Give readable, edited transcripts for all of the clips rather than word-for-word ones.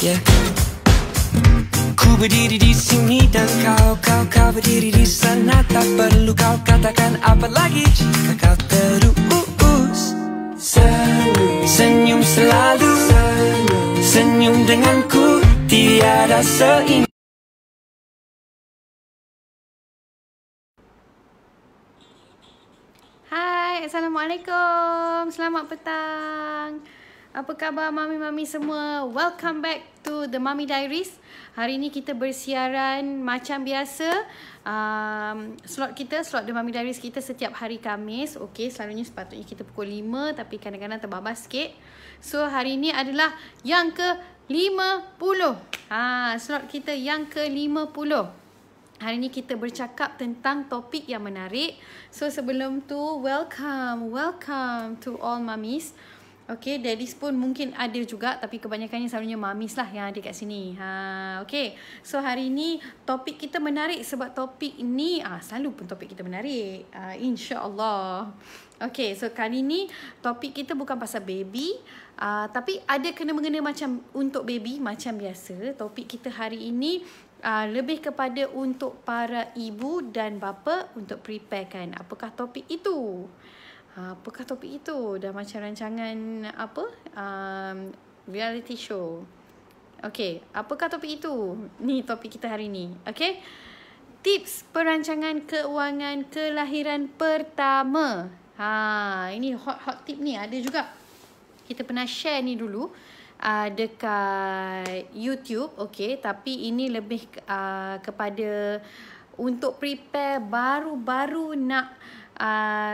yeah. Ku berdiri di sini dan kau berdiri di sana. Tak perlu kau katakan apa lagi jika kau terus senyum selalu, senyum denganku, tiada seindah. Hai, Assalamualaikum. Selamat petang. Apa khabar mami-mami semua? Welcome back to The Mummy Diaries. Hari ni kita bersiaran macam biasa. Slot The Mummy Diaries kita setiap hari Khamis. Okey, selalunya sepatutnya kita pukul 5 tapi kadang-kadang terbabas sikit. So hari ni adalah yang ke-50. Slot kita yang ke-50. Hari ni kita bercakap tentang topik yang menarik. So sebelum tu, welcome to all mummies. Okay, daddies pun mungkin ada juga, tapi kebanyakannya selalunya mamis lah yang ada kat sini. Okay, so hari ni topik kita menarik sebab topik ni selalu pun topik kita menarik, insya-Allah. Okay, so kali ni topik kita bukan pasal baby, tapi ada kena-mengena macam untuk baby macam biasa. Topik kita hari ini lebih kepada untuk para ibu dan bapa untuk preparekan. Apakah topik itu? Apakah topik itu? Dah macam rancangan reality show. Okay, apakah topik itu? Ni topik kita hari ni. Okay, tips perancangan keuangan kelahiran pertama. Ini hot tip ni ada juga. Kita pernah share ni dulu dekat YouTube. Okay, tapi ini lebih kepada untuk prepare baru-baru nak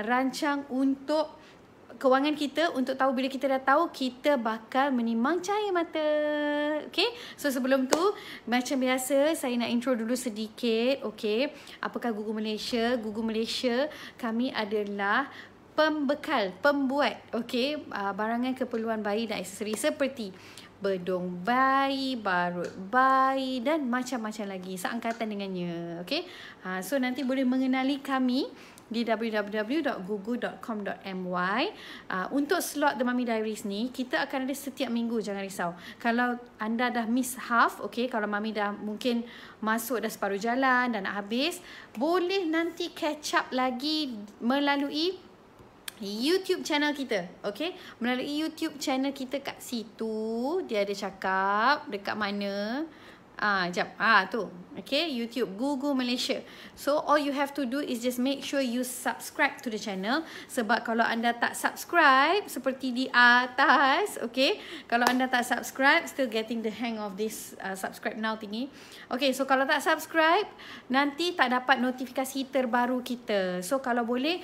rancang untuk kewangan kita, untuk tahu bila kita dah tahu kita bakal menimang cahaya mata. Okay, so sebelum tu macam biasa saya nak intro dulu sedikit. Okay, apakah Gugu Malaysia? Gugu Malaysia kami adalah pembuat barangan keperluan bayi dan aksesori seperti bedong bayi, barut bayi dan macam-macam lagi seangkatan dengannya. Okay, so nanti boleh mengenali kami di www.gugu.com.my. Untuk slot The Mummy Diaries ni kita akan ada setiap minggu, jangan risau. Kalau anda dah miss half, kalau Mummy dah mungkin masuk dah separuh jalan dan nak habis, boleh nanti catch up lagi melalui YouTube channel kita. Okay, melalui YouTube channel kita, kat situ dia ada cakap dekat mana. Tu. Okay, YouTube Gugu Malaysia. So all you have to do is just make sure you subscribe to the channel. Sebab kalau anda tak subscribe seperti di atas, kalau anda tak subscribe, still getting the hang of this subscribe now thingy. Okay, so kalau tak subscribe, nanti tak dapat notifikasi terbaru kita. So kalau boleh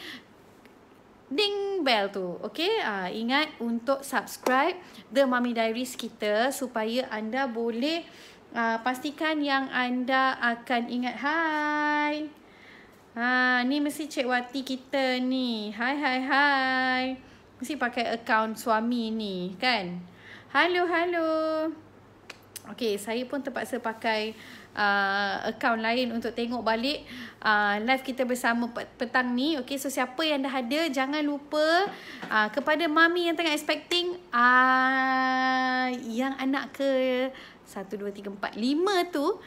ding bell tu. Okay, ingat untuk subscribe The Mummy Diaries kita supaya anda boleh pastikan yang anda akan ingat. Hai. Ni mesti Cik Wati kita ni. Hai. Mesti pakai akaun suami ni kan. Halo. Okay, saya pun terpaksa pakai akaun lain untuk tengok balik live kita bersama petang ni. Okay, so siapa yang dah ada, jangan lupa kepada mami yang tengah expecting yang anak ke 1, 2, 3, 4, 5 tu,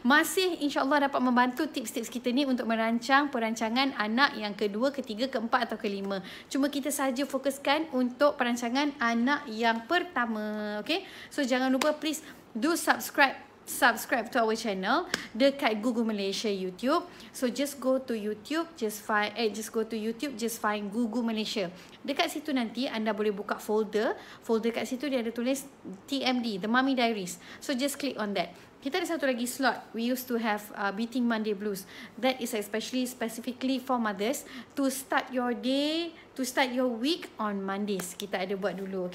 masih insyaAllah dapat membantu tips-tips kita ni untuk merancang perancangan anak yang kedua, ketiga, keempat atau kelima. Cuma kita sahaja fokuskan untuk perancangan anak yang pertama. Okay, so jangan lupa please do subscribe to our channel dekat Gugu Malaysia YouTube. So just go to YouTube, just find Gugu Malaysia. Dekat situ nanti anda boleh buka folder kat situ dia ada tulis TMD, The Mummy Diaries. So just click on that. Kita ada satu lagi slot. We used to have Beating Monday Blues. That is specifically for mothers to start your day, to start your week on Mondays. Kita ada buat dulu,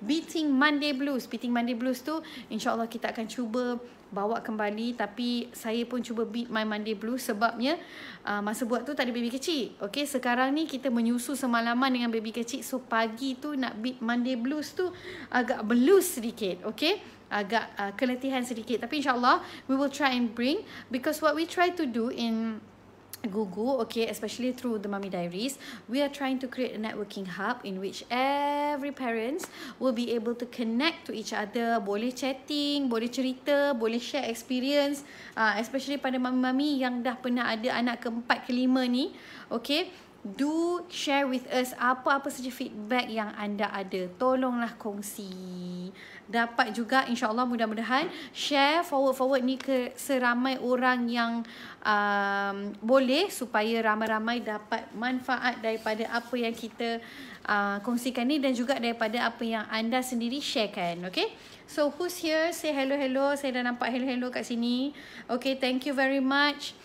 Beating Monday Blues. Beating Monday Blues tu insyaAllah kita akan cuba bawa kembali. Tapi saya pun cuba beat my Monday Blues sebabnya masa buat tu tak ada baby kecil. Sekarang ni kita menyusu semalaman dengan baby kecil. So pagi tu nak beat Monday Blues tu agak blues sedikit. Agak keletihan sedikit. Tapi insyaAllah we will try and bring, because what we try to do in Gugu, okay, especially through the Mummy Diaries, we are trying to create a networking hub in which every parents will be able to connect to each other, boleh chatting, boleh cerita, boleh share experience, especially pada mami-mami yang dah pernah ada anak keempat, kelima ni, okay. Do share with us apa-apa saja feedback yang anda ada. Tolonglah kongsi. Dapat juga insyaAllah mudah-mudahan share forward ni ke seramai orang yang boleh, supaya ramai-ramai dapat manfaat daripada apa yang kita kongsikan ni, dan juga daripada apa yang anda sendiri sharekan. Okay. So who's here? Say hello. Saya dah nampak hello kat sini. Okay, thank you very much.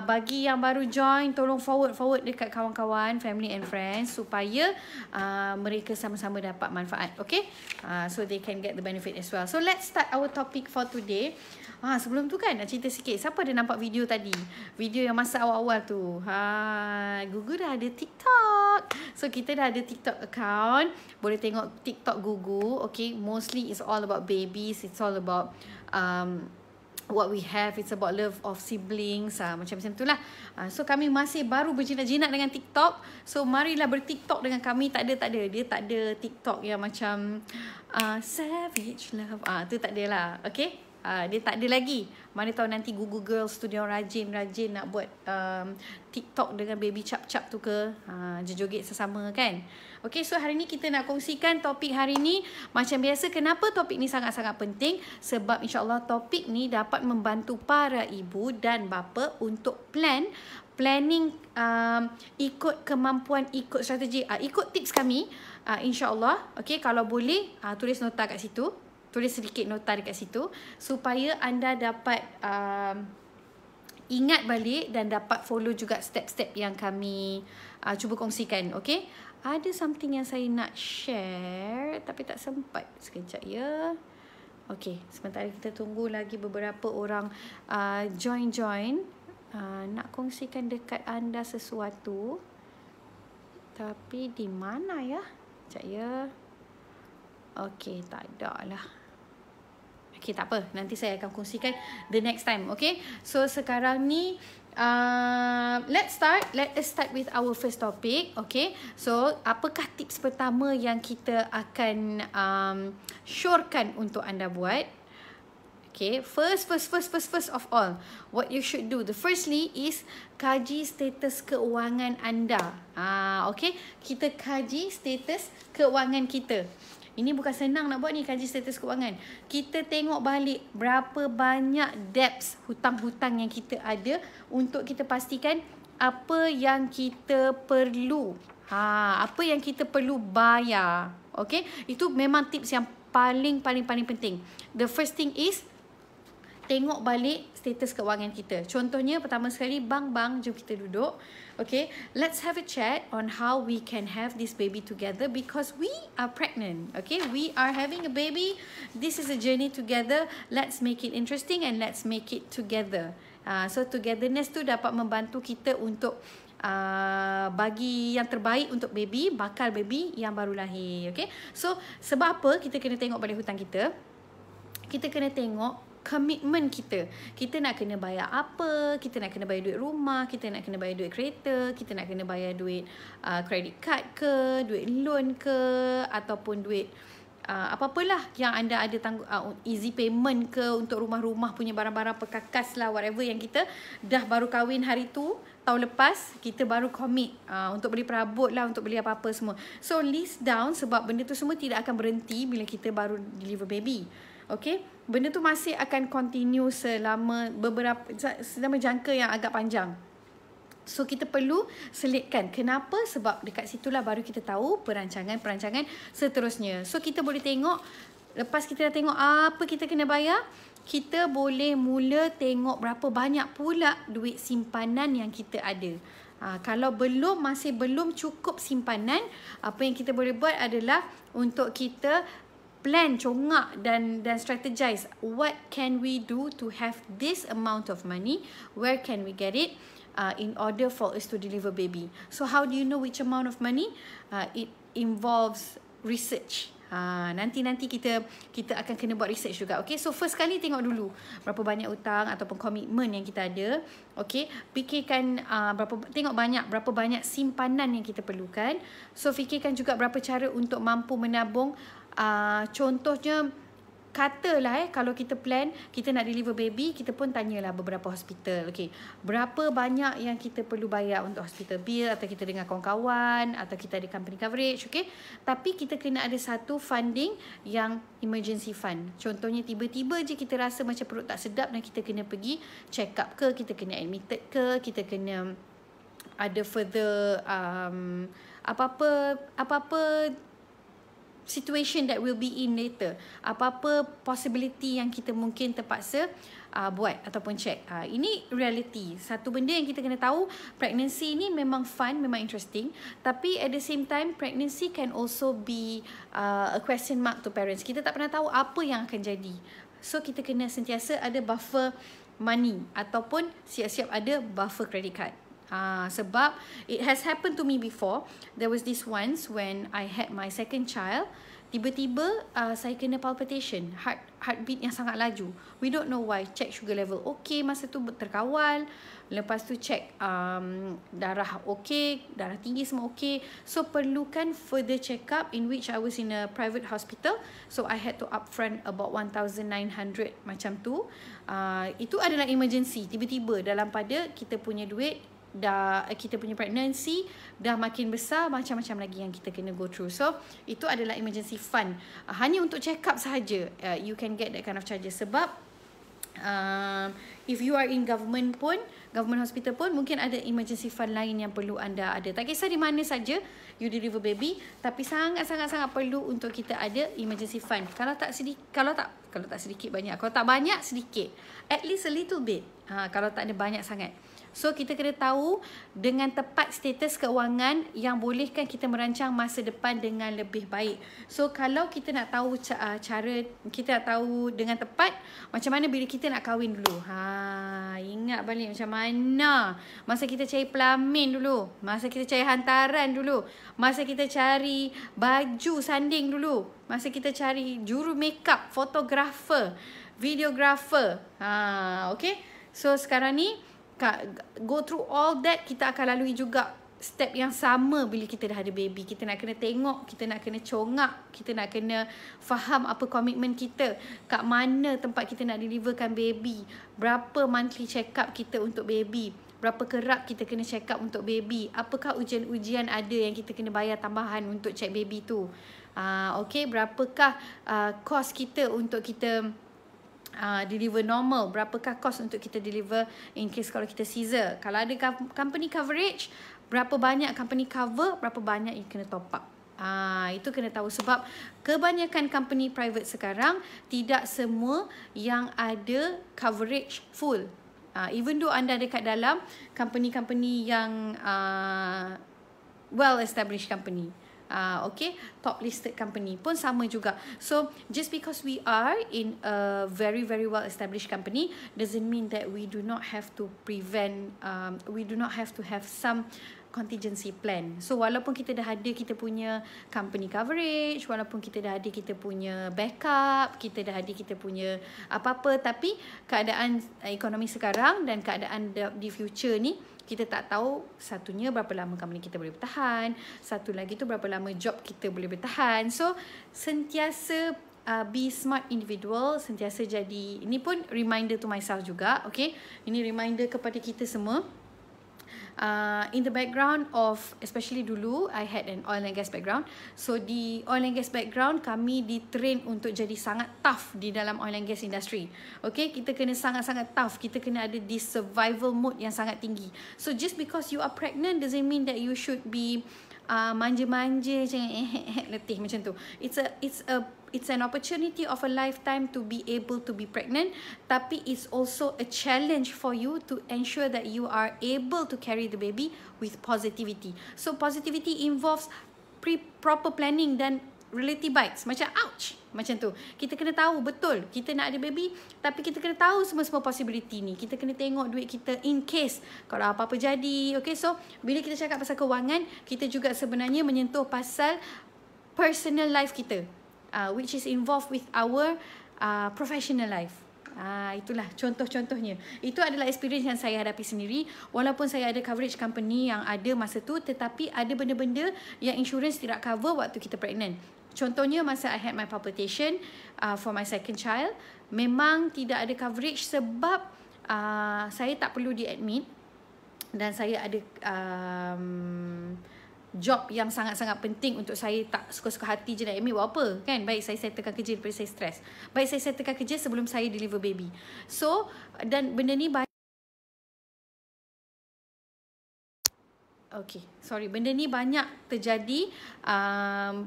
Bagi yang baru join, tolong forward dekat kawan-kawan, family and friends, supaya mereka sama-sama dapat manfaat. Okay, so they can get the benefit as well. So let's start our topic for today. Sebelum tu kan nak cerita sikit, siapa ada nampak video tadi, video yang masa awal-awal tu? Gugu dah ada TikTok. So kita dah ada TikTok account, boleh tengok TikTok Gugu. Okay, mostly it's all about babies, it's all about what we have, it's about love of siblings, macam-macam tu lah. So kami masih baru berjinak-jinak dengan TikTok. So marilah berTikTok dengan kami. Tak ada. Dia tak ada TikTok yang macam savage love. Tu tak ada lah. Okay, dia tak ada lagi. Mana tahu nanti Gugu Girls tu dia rajin nak buat TikTok dengan baby cap-cap tu ke, joget sesama kan. Okay, so hari ni kita nak kongsikan topik hari ni. Macam biasa, kenapa topik ni sangat-sangat penting? Sebab insyaAllah topik ni dapat membantu para ibu dan bapa untuk planning, ikut kemampuan, ikut strategi, ikut tips kami, insyaAllah. Okay, kalau boleh tulis nota kat situ, tulis sedikit nota dekat situ, supaya anda dapat ingat balik dan dapat follow juga step-step yang kami cuba kongsikan. Okay, ada something yang saya nak share tapi tak sempat. Sekejap ya. Okay, sementara kita tunggu lagi beberapa orang join. Nak kongsikan dekat anda sesuatu, tapi di mana ya? Sekejap ya. Okay, tak ada lah. Okay, tak apa. Nanti saya akan kongsikan the next time. Okay, so sekarang ni let's start. Let us start with our first topic. Okay, so apakah tips pertama yang kita akan syorkan untuk anda buat? Okay, first of all, what you should do, the firstly is kaji status keuangan anda. Okay, kita kaji status keuangan kita. Ini bukan senang nak buat ni, kaji status keuangan. Kita tengok balik berapa banyak debts, hutang-hutang yang kita ada, untuk kita pastikan apa yang kita perlu. Apa yang kita perlu bayar. Okay, itu memang tips yang paling penting. The first thing is tengok balik status keuangan kita. Contohnya pertama sekali, bang, jom kita duduk. Okay, let's have a chat on how we can have this baby together, because we are pregnant. Okay, we are having a baby. This is a journey together. Let's make it interesting and let's make it together. So togetherness tu dapat membantu kita untuk bagi yang terbaik untuk baby, bakal baby yang baru lahir. Okay, so sebab apa kita kena tengok balik hutang kita? Kita kena tengok komitmen kita. Kita nak kena bayar apa? Kita nak kena bayar duit rumah, kita nak kena bayar duit kereta, kita nak kena bayar duit credit card ke, duit loan ke, ataupun duit apa-apalah yang anda ada easy payment ke, untuk rumah-rumah punya barang-barang perkakas lah, whatever yang kita dah baru kahwin hari tu, tahun lepas kita baru commit untuk beli perabot lah, untuk beli apa-apa semua. So list down, sebab benda tu semua tidak akan berhenti bila kita baru deliver baby. Okay, benda tu masih akan continue selama jangka yang agak panjang. So kita perlu selitkan. Kenapa? Sebab dekat situlah baru kita tahu perancangan seterusnya. So kita boleh tengok, lepas kita dah tengok apa kita kena bayar, kita boleh mula tengok berapa banyak pula duit simpanan yang kita ada. Kalau masih belum cukup simpanan, apa yang kita boleh buat adalah untuk kita plan, congak dan strategize. What can we do to have this amount of money? Where can we get it? In order for us to deliver baby. So how do you know which amount of money? It involves research. Nanti kita akan kena buat research juga. Okay, so first kali tengok dulu berapa banyak hutang ataupun komitmen yang kita ada. Okay, fikirkan tengok berapa banyak simpanan yang kita perlukan. So fikirkan juga berapa cara untuk mampu menabung. Contohnya, katalah kalau kita plan kita nak deliver baby, kita pun tanyalah beberapa hospital. Okay, berapa banyak yang kita perlu bayar untuk hospital bill, atau kita dengan kawan-kawan, atau kita ada company coverage. Okay, tapi kita kena ada satu funding yang emergency fund. Contohnya tiba-tiba je kita rasa macam perut tak sedap dan kita kena pergi check up ke, kita kena admitted ke, kita kena ada further apa-apa situation that will be in later, apa-apa possibility yang kita mungkin terpaksa buat ataupun check. Ini reality. Satu benda yang kita kena tahu, pregnancy ni memang fun, memang interesting, tapi at the same time pregnancy can also be a question mark to parents. Kita tak pernah tahu apa yang akan jadi. So kita kena sentiasa ada buffer money ataupun siap-siap ada buffer credit card. Sebab it has happened to me before. There was this once when I had my second child. Tiba-tiba saya kena palpitation, heartbeat yang sangat laju. We don't know why. Check sugar level okay, masa tu terkawal. Lepas tu check darah okay, darah tinggi semua okay. So perlukan further check up, in which I was in a private hospital. So I had to upfront about 1,900 macam tu. Itu adalah emergency. Tiba-tiba dalam pada kita punya duit, kita punya pregnancy dah makin besar, macam-macam lagi yang kita kena go through. So itu adalah emergency fund. Hanya untuk check up sahaja you can get that kind of charges. Sebab if you are in government hospital pun mungkin ada emergency fund lain yang perlu anda ada. Tak kisah di mana saja you deliver baby, tapi sangat-sangat perlu untuk kita ada emergency fund. Kalau tak sedikit banyak, kalau tak banyak sedikit, at least a little bit. Kalau tak ada banyak sangat. So kita kena tahu dengan tepat status keuangan yang bolehkan kita merancang masa depan dengan lebih baik. So kalau kita nak tahu cara, kita nak tahu dengan tepat macam mana bila kita nak kahwin dulu. Ingat balik macam mana masa kita cari pelamin dulu, masa kita cari hantaran dulu, masa kita cari baju sanding dulu, masa kita cari juru makeup, fotografer, videographer. Okay. So sekarang ni go through all that, kita akan lalui juga step yang sama bila kita dah ada baby. Kita nak kena tengok, kita nak kena congak, kita nak kena faham apa komitmen kita, kat mana tempat kita nak deliverkan baby, berapa monthly check up kita untuk baby, berapa kerap kita kena check up untuk baby, apakah ujian-ujian ada yang kita kena bayar tambahan untuk check baby tu. Okay, berapakah kos kita untuk kita deliver normal, berapakah kos untuk kita deliver in case kalau kita caesar. Kalau ada company coverage, berapa banyak company cover, berapa banyak you kena top up. Itu kena tahu. Sebab kebanyakan company private sekarang tidak semua yang ada coverage full. Even though anda dekat dalam company-company yang well established company, okay, top listed company pun sama juga. So just because we are in a very well established company doesn't mean that we do not have to we do not have to have some contingency plan. So walaupun kita dah ada kita punya company coverage, walaupun kita dah ada kita punya backup, kita dah ada kita punya apa-apa, tapi keadaan ekonomi sekarang dan keadaan di future ni, kita tak tahu satunya berapa lama company kita boleh bertahan, satu lagi tu berapa lama job kita boleh bertahan. So sentiasa be smart individual, sentiasa jadi, ini pun reminder to myself juga, okay, ini reminder kepada kita semua. In the background of, especially dulu I had an oil and gas background. So di oil and gas background, kami ditrain untuk jadi sangat tough di dalam oil and gas industry. Okay, kita kena sangat-sangat tough, kita kena ada this survival mode yang sangat tinggi. So just because you are pregnant doesn't mean that you should be manja-manja macam letih macam tu. It's an opportunity of a lifetime to be able to be pregnant, tapi it's also a challenge for you to ensure that you are able to carry the baby with positivity. So positivity involves proper planning dan reality bites. Macam ouch, macam tu. Kita kena tahu betul kita nak ada baby, tapi kita kena tahu semua possibility ni. Kita kena tengok duit kita in case kalau apa-apa jadi. Okay, so bila kita cakap pasal kewangan, kita juga sebenarnya menyentuh pasal personal life kita. which is involved with our professional life. Itulah contoh-contohnya. Itu adalah experience yang saya hadapi sendiri. Walaupun saya ada coverage company yang ada masa tu, tetapi ada benda-benda yang insurance tidak cover waktu kita pregnant. Contohnya masa I had my palpitation for my second child, memang tidak ada coverage sebab saya tak perlu di-admit dan saya ada job yang sangat-sangat penting untuk saya, tak suka-suka hati je nak admit buat apa kan. Baik saya settlekan kerja daripada saya stres. Baik saya settlekan kerja sebelum saya deliver baby. So, dan benda ni benda ni banyak terjadi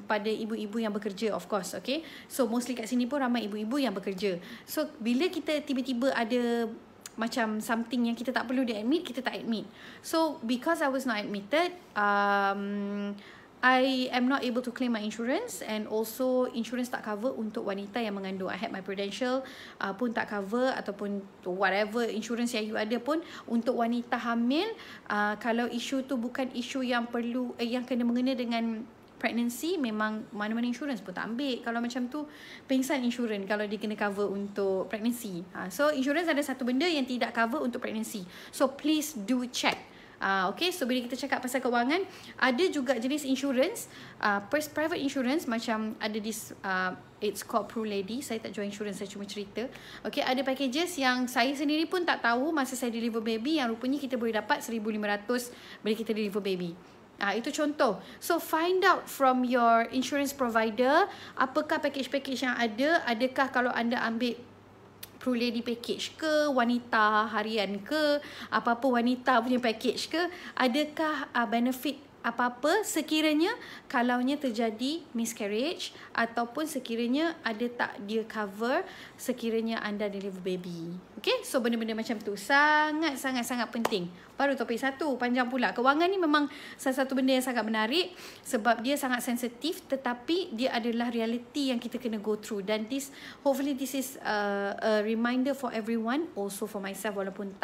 pada ibu-ibu yang bekerja, of course. Okay, so mostly kat sini pun ramai ibu-ibu yang bekerja. So bila kita tiba-tiba ada macam something yang kita tak perlu di-admit, kita tak admit. So because I was not admitted, I am not able to claim my insurance, and also insurance tak cover untuk wanita yang mengandung. I had my Prudential pun tak cover, ataupun whatever insurance yang you ada pun untuk wanita hamil. Kalau isu tu bukan isu yang perlu yang kena mengena dengan pregnancy, memang mana-mana insurance pun tak ambil. Kalau macam tu, pengsan insurance kalau dia kena cover untuk pregnancy. So insurance ada satu benda yang tidak cover untuk pregnancy. So please do check. Okay, so bila kita cakap pasal kewangan, ada juga jenis insurance, private insurance, macam ada this it's called Pro Lady. Saya tak jual insurance, saya cuma cerita. Okay, ada packages yang saya sendiri pun tak tahu masa saya deliver baby, yang rupanya kita boleh dapat 1,500 bila kita deliver baby. Itu contoh. So find out from your insurance provider, apakah package-package yang ada. Adakah kalau anda ambil Pro Lady package ke, wanita harian ke, apa-apa wanita punya package ke, adakah benefit apa-apa sekiranya kalaunya terjadi miscarriage, ataupun sekiranya ada tak dia cover sekiranya anda deliver baby. Okay, so benda-benda macam tu sangat-sangat penting. Baru topik satu, panjang pula. Kewangan ni memang salah satu benda yang sangat menarik sebab dia sangat sensitif, tetapi dia adalah reality yang kita kena go through. Dan hopefully this is a reminder for everyone, also for myself, walaupun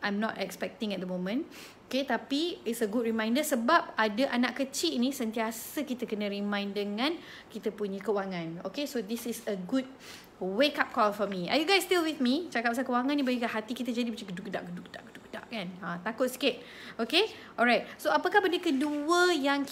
I'm not expecting at the moment. Okay, tapi it's a good reminder sebab ada anak kecil ni, sentiasa kita kena remind dengan kita punya kewangan. Okay, so this is a good wake up call for me. Are you guys still with me? Cakap pasal kewangan ni bagi hati kita jadi macam geduk-geduk kan. Takut sikit. Okay, alright. So apakah benda kedua yang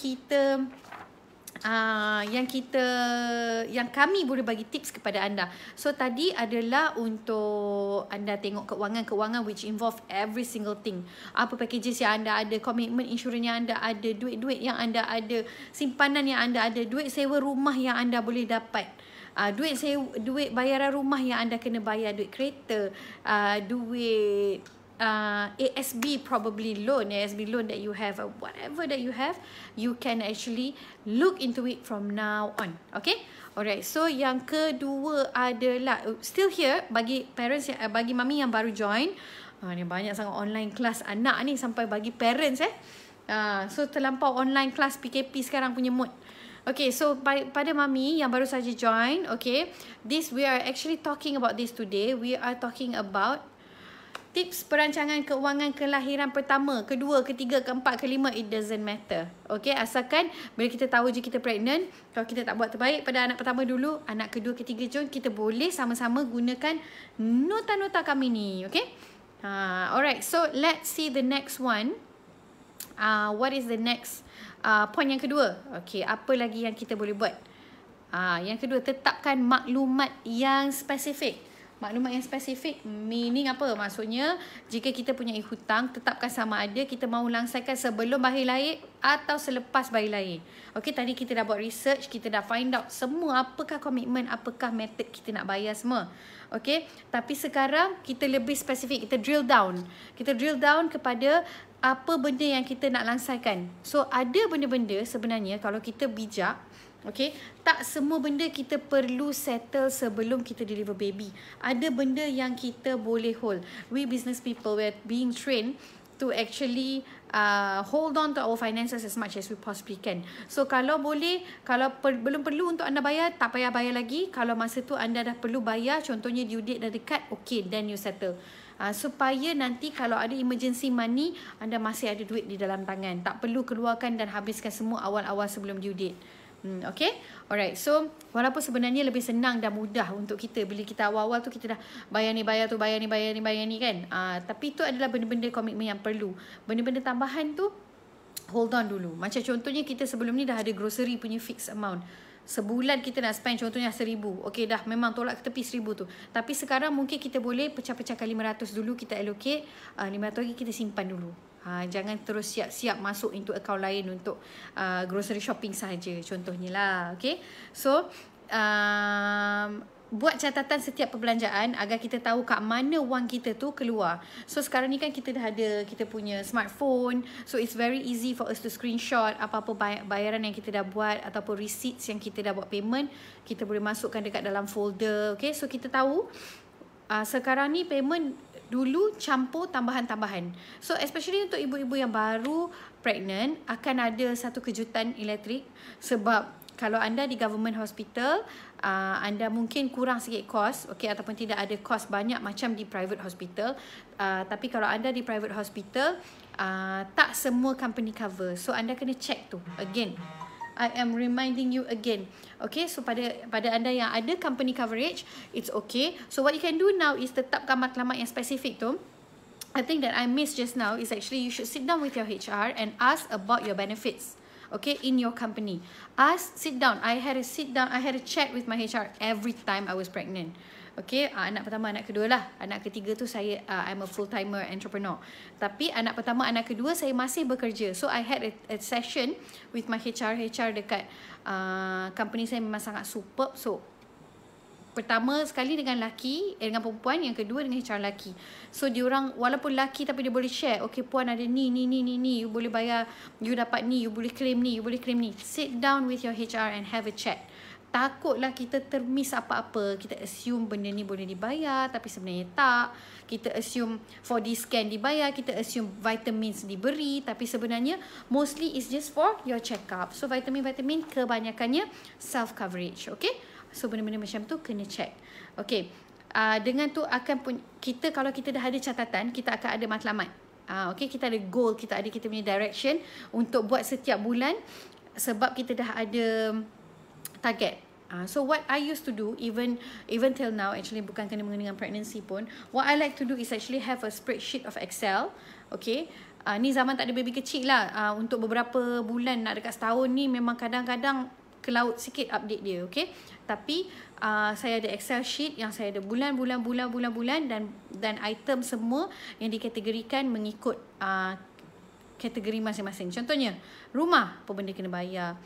kami boleh bagi tips kepada anda? So tadi adalah untuk anda tengok kewangan which involve every single thing. Apa packages yang anda ada, komitmen insurans yang anda ada, duit-duit yang anda ada, simpanan yang anda ada, duit sewa rumah yang anda boleh dapat, duit bayaran rumah yang anda kena bayar, duit kereta, duit ASB probably loan, ASB loan that you have, or whatever that you have, you can actually look into it from now on. Okay, alright. So yang kedua adalah still here bagi parents, bagi mami yang baru join. Ni banyak sangat online class anak ni sampai bagi parents so terlampau online class PKP sekarang punya mood. Okay, so pada mami yang baru saja join, okay, we are actually talking about this today. We are talking about tips perancangan keuangan kelahiran pertama, kedua, ketiga, keempat, kelima, it doesn't matter. Okay, asalkan bila kita tahu je kita pregnant, kalau kita tak buat terbaik pada anak pertama dulu, anak kedua, ketiga jom, kita boleh sama-sama gunakan nota-nota kami ni. Okay, alright, so let's see the next one. What is the next point yang kedua? Okay, apa lagi yang kita boleh buat? Yang kedua, tetapkan maklumat yang spesifik. Maklumat yang spesifik meaning apa? Maksudnya jika kita punya hutang, tetapkan sama ada kita mahu langsaikan sebelum bayi lahir atau selepas bayi lahir. Okay, tadi kita dah buat research, kita dah find out semua apakah komitmen, apakah method kita nak bayar semua. Okay, tapi sekarang kita lebih spesifik, kita drill down kepada apa benda yang kita nak langsaikan. So ada benda-benda sebenarnya kalau kita bijak, okay, tak semua benda kita perlu settle sebelum kita deliver baby. Ada benda yang kita boleh hold. We business people, we're being trained to actually hold on to our finances as much as we possibly can. So kalau boleh, kalau belum perlu untuk anda bayar, tak payah bayar lagi. Kalau masa tu anda dah perlu bayar, contohnya due date dah dekat, okay, then you settle. Supaya nanti kalau ada emergency money, anda masih ada duit di dalam tangan. Tak perlu keluarkan dan habiskan semua awal-awal sebelum due date. Okay. Alright. So walaupun sebenarnya lebih senang dan mudah untuk kita bila kita awal-awal tu kita dah bayar ni, bayar tu, bayar ni kan. Tapi itu adalah benda-benda komitmen yang perlu. Benda-benda tambahan tu hold on dulu. Macam contohnya kita sebelum ni dah ada grocery punya fixed amount. Sebulan kita nak spend contohnya 1,000. Okay, dah memang tolak ke tepi 1,000 tu. Tapi sekarang mungkin kita boleh pecah-pecahkan 500 dulu, kita allocate. 500 lagi kita simpan dulu. Jangan terus siap-siap masuk into account lain untuk grocery shopping sahaja. Contohnya lah. Okay. So, buat catatan setiap perbelanjaan agar kita tahu kat mana wang kita tu keluar. So sekarang ni kan kita dah ada kita punya smartphone. So it's very easy for us to screenshot apa-apa bayaran yang kita dah buat ataupun receipts yang kita dah buat payment. Kita boleh masukkan dekat dalam folder. Okay, so kita tahu sekarang ni payment dulu campur tambahan-tambahan. So especially untuk ibu-ibu yang baru pregnant akan ada satu kejutan elektrik sebab kalau anda di government hospital, anda mungkin kurang sikit kos, okay, ataupun tidak ada kos banyak macam di private hospital. Tapi kalau anda di private hospital, tak semua company cover. So anda kena check tu. Again, I am reminding you again. Okay, so pada anda yang ada company coverage, it's okay. So what you can do now is tetapkan matlamat yang spesifik tu. I think that I missed just now is actually you should sit down with your HR and ask about your benefits. Okay, in your company. Sit down. I had a chat with my HR every time I was pregnant. Okay, anak pertama, anak kedua lah. Anak ketiga tu saya, I'm a full-timer entrepreneur. Tapi anak pertama, anak kedua saya masih bekerja. So, I had a session with my HR dekat company saya memang sangat superb. So, pertama sekali dengan laki, dengan perempuan, yang kedua dengan HR laki. So diorang walaupun laki tapi dia boleh share, okay puan ada ni, you boleh bayar, you dapat ni, you boleh claim ni, you boleh claim ni. Sit down with your HR and have a chat. Takutlah kita termiss apa-apa. Kita assume benda ni boleh dibayar tapi sebenarnya tak. Kita assume 4D scan dibayar, kita assume vitamins diberi tapi sebenarnya mostly is just for your check-up. So vitamin kebanyakannya self-coverage, okay? So benda-benda macam tu kena check. Okay. Dengan tu akan kita kalau kita dah ada catatan, kita akan ada matlamat. Okay, kita ada goal, kita punya direction untuk buat setiap bulan sebab kita dah ada target. So what I used to do even till now, actually bukan kena mengenai dengan pregnancy pun, what I like to do is actually have a spreadsheet of Excel. Okay. Ni zaman tak ada baby kecil lah. Untuk beberapa bulan nak dekat setahun ni memang kadang-kadang ke laut sikit update dia, okay. Tapi saya ada Excel sheet yang saya ada bulan dan item semua yang dikategorikan mengikut kategori masing-masing. Contohnya rumah, apa benda kena bayar,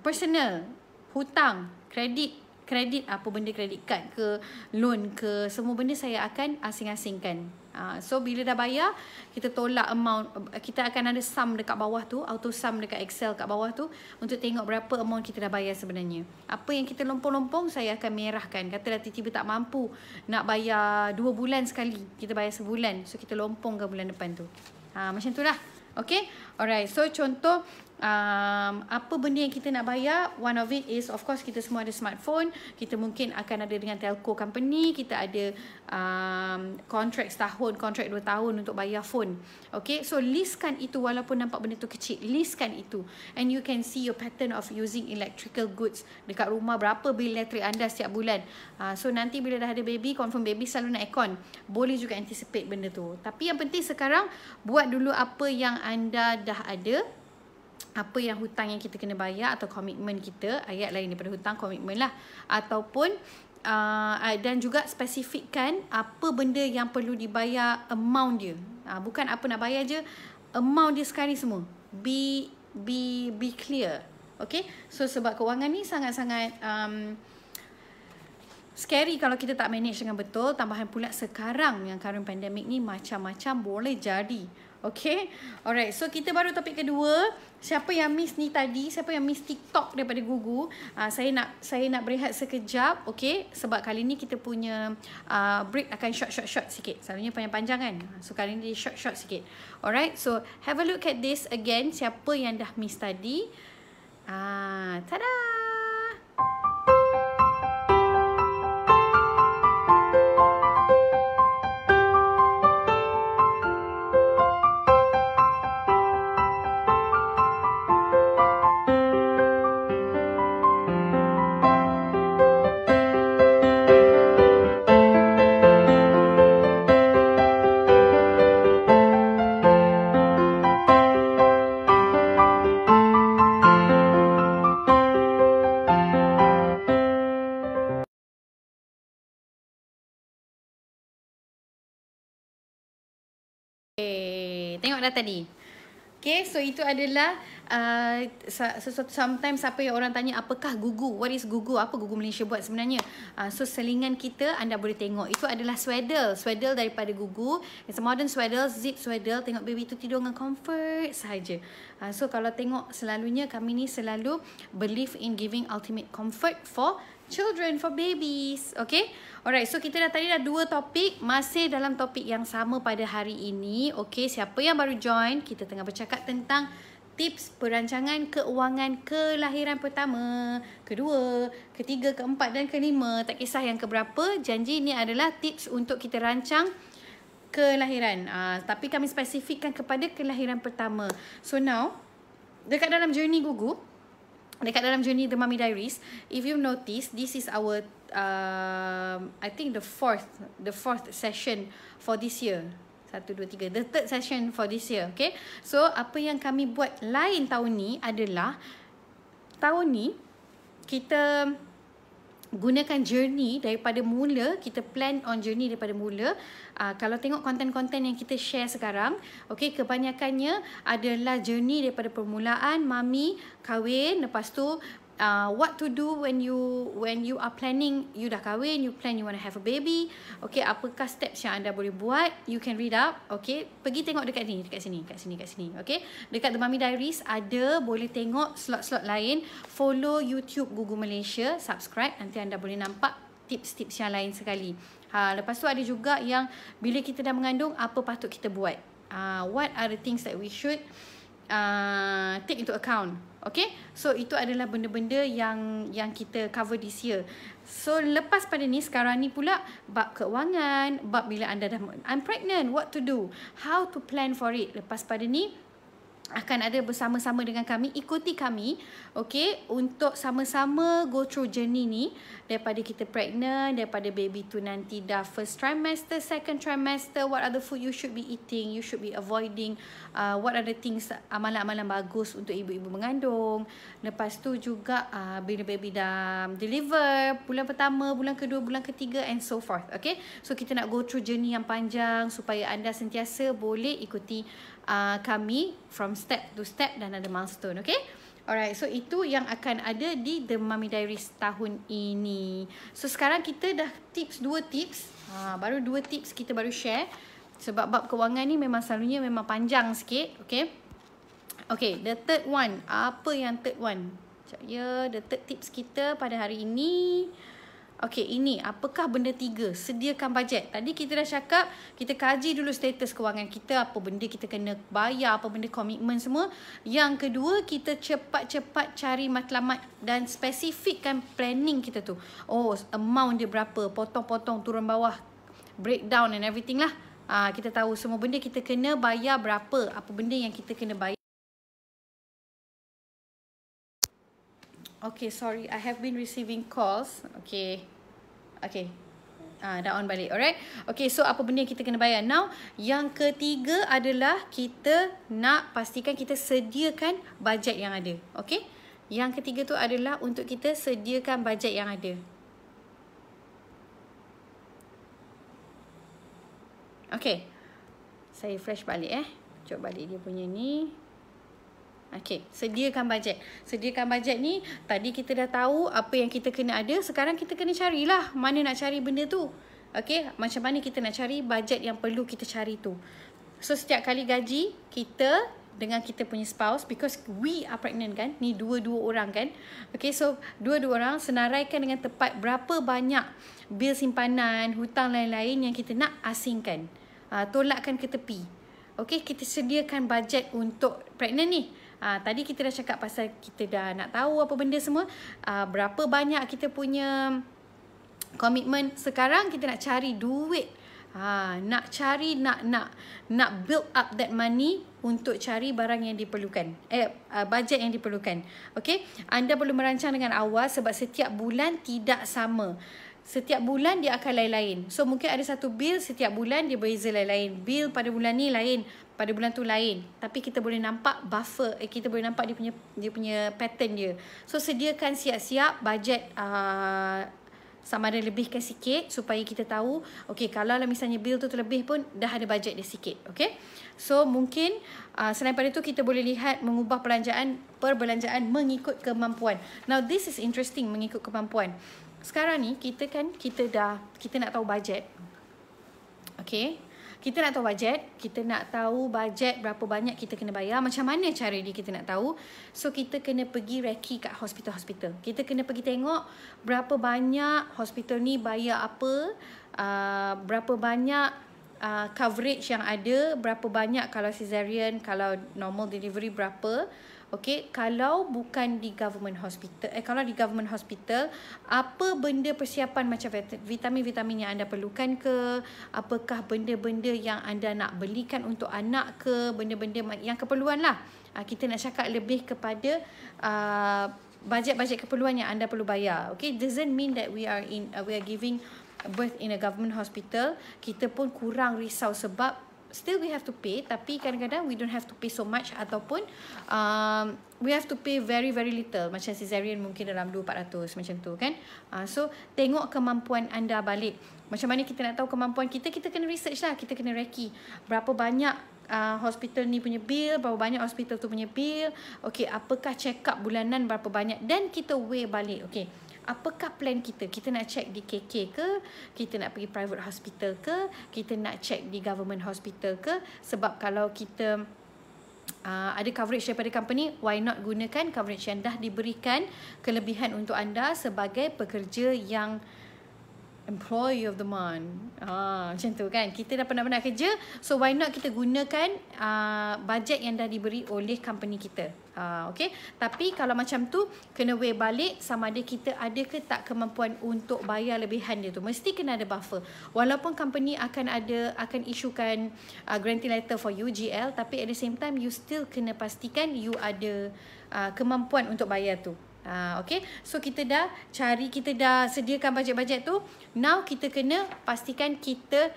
personal, hutang, kredit apa benda, kredit card ke, loan ke, semua benda saya akan asing-asingkan. So bila dah bayar, kita tolak amount, kita akan ada sum dekat bawah tu, auto sum dekat Excel kat bawah tu untuk tengok berapa amount kita dah bayar sebenarnya. Apa yang kita lompong-lompong saya akan merahkan. Katalah tiba-tiba tak mampu nak bayar 2 bulan sekali, kita bayar sebulan, so kita lompong ke bulan depan tu. Macam tu lah. Okay, alright. So contoh apa benda yang kita nak bayar, one of it is of course kita semua ada smartphone. Kita mungkin akan ada dengan telco company, kita ada kontrak setahun, kontrak 2 tahun untuk bayar phone. Okay, so listkan itu walaupun nampak benda tu kecil, listkan itu and you can see your pattern of using electrical goods dekat rumah, berapa bil elektrik anda setiap bulan. So nanti bila dah ada baby, confirm baby selalu nak aircon, boleh juga anticipate benda tu. Tapi yang penting sekarang buat dulu apa yang anda dah ada, apa yang hutang yang kita kena bayar atau komitmen kita, ayat lain daripada hutang, komitmen lah, ataupun dan juga spesifikkan apa benda yang perlu dibayar, amount dia, bukan apa nak bayar je, amount dia sekali semua. Be clear. Okay, so sebab kewangan ni sangat-sangat scary kalau kita tak manage dengan betul. Tambahan pula sekarang yang current pandemic ni macam-macam boleh jadi. Okay, alright. So kita baru topik kedua. Siapa yang miss ni tadi, siapa yang miss TikTok daripada Gugu, saya nak berehat sekejap, okay? Sebab kali ni kita punya break akan short sikit. Selalunya panjang-panjang kan. So kali ni short sikit. Alright. So have a look at this again. Siapa yang dah miss tadi? Tada! dah tadi. Okay, so itu adalah sesuatu sometimes apa yang orang tanya, apakah Gugu? What is Gugu? Apa Gugu Malaysia buat sebenarnya? So selingan kita anda boleh tengok. Itu adalah swaddle. Swaddle daripada Gugu. It's a modern swaddle, zip swaddle. Tengok baby tu tidur dengan comfort sahaja. So kalau tengok selalunya kami ni selalu believe in giving ultimate comfort for children, for babies. Okay. Alright, so kita tadi dah 2 topik. Masih dalam topik yang sama pada hari ini. Okay, siapa yang baru join, kita tengah bercakap tentang tips perancangan keuangan kelahiran pertama, kedua, ketiga, keempat dan kelima. Tak kisah yang keberapa, janji ini adalah tips untuk kita rancang kelahiran. Tapi kami spesifikkan kepada kelahiran pertama. So now, dekat dalam journey Gugu, dekat dalam journey The Mummy Diaries, if you notice, this is our I think the fourth session for this year. 1, 2, 3. The third session for this year. Okay. So apa yang kami buat lain tahun ni adalah, tahun ni kita gunakan journey daripada mula. Kita plan on journey daripada mula. Kalau tengok konten-konten yang kita share sekarang, okay, kebanyakannya adalah journey daripada permulaan mami kahwin, lepas tu what to do when you are planning, you dah kahwin, you plan you want to have a baby. Okay, apakah steps yang anda boleh buat? You can read up. Okay, pergi tengok dekat ni, kat sini. Okay, dekat The Mummy Diaries ada, boleh tengok slot-slot lain. Follow YouTube Gugu Malaysia, subscribe, nanti anda boleh nampak tips-tips yang lain sekali. Lepas tu ada juga yang bila kita dah mengandung, apa patut kita buat. What are the things that we should take into account. Okay, so itu adalah benda-benda yang kita cover this year. So lepas pada ni, sekarang ni pula bab keuangan, bab bila anda dah I'm pregnant, what to do, how to plan for it. Lepas pada ni akan ada bersama-sama dengan kami, ikuti kami, okay, untuk sama-sama go through journey ni, daripada kita pregnant, daripada baby tu nanti dah first trimester, second trimester, what are the food you should be eating, you should be avoiding, what are the things, amalan-amalan bagus untuk ibu-ibu mengandung. Lepas tu juga bila baby dah deliver, bulan pertama, bulan kedua, bulan ketiga and so forth. Okay, so kita nak go through journey yang panjang supaya anda sentiasa boleh ikuti kami from step to step dan ada milestone. Okay, alright, so itu yang akan ada di The Mummy Diaries tahun ini. So sekarang kita dah dua tips, baru 2 tips kita baru share. Sebab bab kewangan ni memang selalunya memang panjang sikit. Okay, okay, the third one. Apa yang third one? Sekejap ya, the third tips kita pada hari ini. Okay, ini apakah benda 3? Sediakan bajet. Tadi kita dah cakap, kita kaji dulu status kewangan kita, apa benda kita kena bayar, apa benda komitmen semua. Yang kedua, kita cepat-cepat cari matlamat dan spesifikkan planning kita tu. Oh, amount dia berapa, potong-potong, turun bawah, breakdown and everything lah. Kita tahu semua benda kita kena bayar berapa, apa benda yang kita kena bayar. Okay, sorry, I have been receiving calls. Okay, dah on balik. Alright. Okay, so apa benda yang kita kena bayar. Now, yang ketiga adalah kita nak pastikan kita sediakan bajet yang ada. Okay, yang ketiga tu adalah untuk kita sediakan bajet yang ada. Okay, saya flash balik Cuba balik dia punya ni. Okay, sediakan bajet. Sediakan bajet ni, tadi kita dah tahu apa yang kita kena ada. Sekarang kita kena carilah mana nak cari benda tu. Okay, macam mana kita nak cari bajet yang perlu kita cari tu. So, setiap kali gaji, kita dengan kita punya spouse, because we are pregnant kan, ni dua-dua orang kan. Okay, so dua-dua orang senaraikan dengan tepat berapa banyak bil simpanan, hutang lain-lain yang kita nak asingkan. Tolakkan ke tepi. Okay, kita sediakan bajet untuk pregnant ni. Tadi kita dah cakap pasal kita dah nak tahu apa benda semua, berapa banyak kita punya komitmen. Sekarang kita nak cari duit, nak cari, nak build up that money untuk cari barang yang diperlukan, bajet yang diperlukan. Okay, anda perlu merancang dengan awal sebab setiap bulan tidak sama. Setiap bulan dia akan lain-lain. So mungkin ada satu bil setiap bulan dia berbeza lain-lain. Bil pada bulan ni lain, pada bulan tu lain. Tapi kita boleh nampak buffer, kita boleh nampak dia punya pattern dia. So sediakan siap-siap bajet sama ada lebihkan sikit supaya kita tahu, okay, kalau lah misalnya bil tu terlebih pun dah ada bajet dia sikit. Okay, so mungkin selain pada tu kita boleh lihat mengubah perbelanjaan mengikut kemampuan. Now this is interesting, mengikut kemampuan. Sekarang ni kita nak tahu bajet. Okay, kita nak tahu bajet, kita nak tahu bajet berapa banyak kita kena bayar. Macam mana cara dia kita nak tahu? So kita kena pergi reki kat hospital-hospital. Kita kena pergi tengok berapa banyak hospital ni bayar apa, berapa banyak coverage yang ada, berapa banyak kalau cesarean, kalau normal delivery berapa. Okay, kalau bukan di government hospital, kalau di government hospital, apa benda persiapan macam vitamin-vitamin yang anda perlukan ke? Apakah benda-benda yang anda nak belikan untuk anak ke? Benda-benda yang keperluan lah. Kita nak cakap lebih kepada bajet-bajet keperluan yang anda perlu bayar. Okay, doesn't mean that we are giving birth in a government hospital. Kita pun kurang risau sebab still we have to pay, tapi kadang-kadang we don't have to pay so much, ataupun we have to pay very very little. Macam cesarean mungkin dalam 200-400 macam tu kan. So tengok kemampuan anda balik. Macam mana kita nak tahu kemampuan kita? Kita kena research lah, kita kena reki berapa banyak hospital ni punya bil, berapa banyak hospital tu punya bil. Okay, apakah check up bulanan berapa banyak, dan kita weigh balik. Okay, apakah plan kita? Kita nak check di KK ke? Kita nak pergi private hospital ke? Kita nak check di government hospital ke? Sebab kalau kita ada coverage daripada company, why not gunakan coverage yang dah diberikan kelebihan untuk anda sebagai pekerja yang employee of the month. Macam tu kan. Kita dah penat-penat kerja, so why not kita gunakan bajet yang dah diberi oleh company kita. Okay. Tapi kalau macam tu, kena weigh balik sama ada kita ada ke tak kemampuan untuk bayar lebihan dia tu. Mesti kena ada buffer. Walaupun company akan isukan guarantee letter for you, GL, tapi at the same time you still kena pastikan you ada kemampuan untuk bayar tu. Okay, so kita dah sediakan bajet-bajet tu. Now kita kena pastikan kita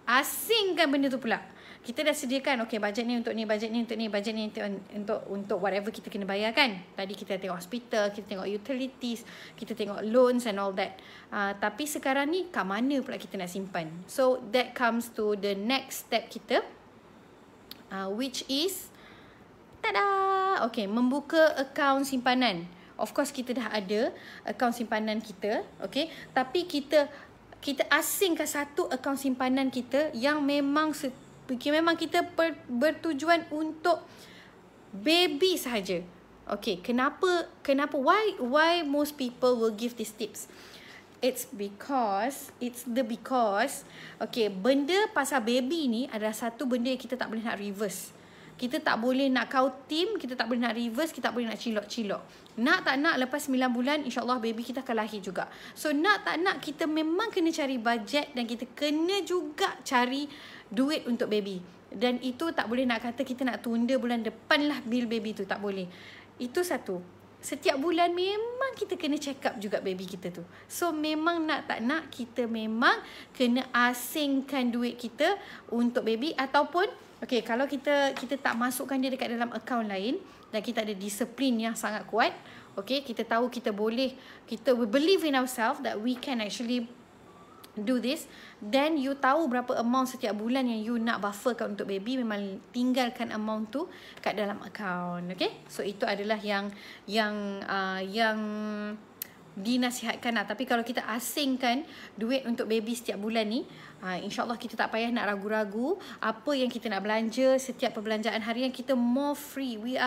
asingkan benda tu pula. Kita dah sediakan, okay, bajet ni untuk ni, bajet ni untuk ni, bajet ni untuk whatever kita kena bayar kan. Tadi kita tengok hospital, kita tengok utilities, kita tengok loans and all that. Tapi sekarang ni kat mana pula kita nak simpan? So that comes to the next step kita, which is tada! Okay, membuka akaun simpanan. Of course kita dah ada akaun simpanan kita, okay. Tapi kita asingkan satu akaun simpanan kita yang memang kita bertujuan untuk baby sahaja. Okay, kenapa why most people will give these tips? It's because okay, benda pasal baby ni adalah satu benda yang kita tak boleh nak reverse. Kita tak boleh nak kautim, kita tak boleh nak reverse, kita tak boleh nak cilok-cilok. Nak tak nak, lepas 9 bulan insyaAllah baby kita akan lahir juga. So nak tak nak, kita memang kena cari bajet, dan kita kena juga cari duit untuk baby. Dan itu tak boleh nak kata kita nak tunda bulan depan lah bil baby tu, tak boleh. Itu satu. Setiap bulan memang kita kena check up juga baby kita tu. So memang nak tak nak, kita memang kena asingkan duit kita untuk baby. Ataupun okay, kalau kita tak masukkan dia dekat dalam akaun lain, dan kita ada disiplin yang sangat kuat, okay, kita tahu we believe in ourselves that we can actually do this, then you tahu berapa amount setiap bulan yang you nak bufferkan untuk baby, memang tinggalkan amount tu kat dalam akaun. Okay, so itu adalah yang dinasihatkan lah. Tapi kalau kita asingkan duit untuk baby setiap bulan ni, insyaAllah kita tak payah nak ragu-ragu apa yang kita nak belanja. Setiap perbelanjaan harian kita more free. We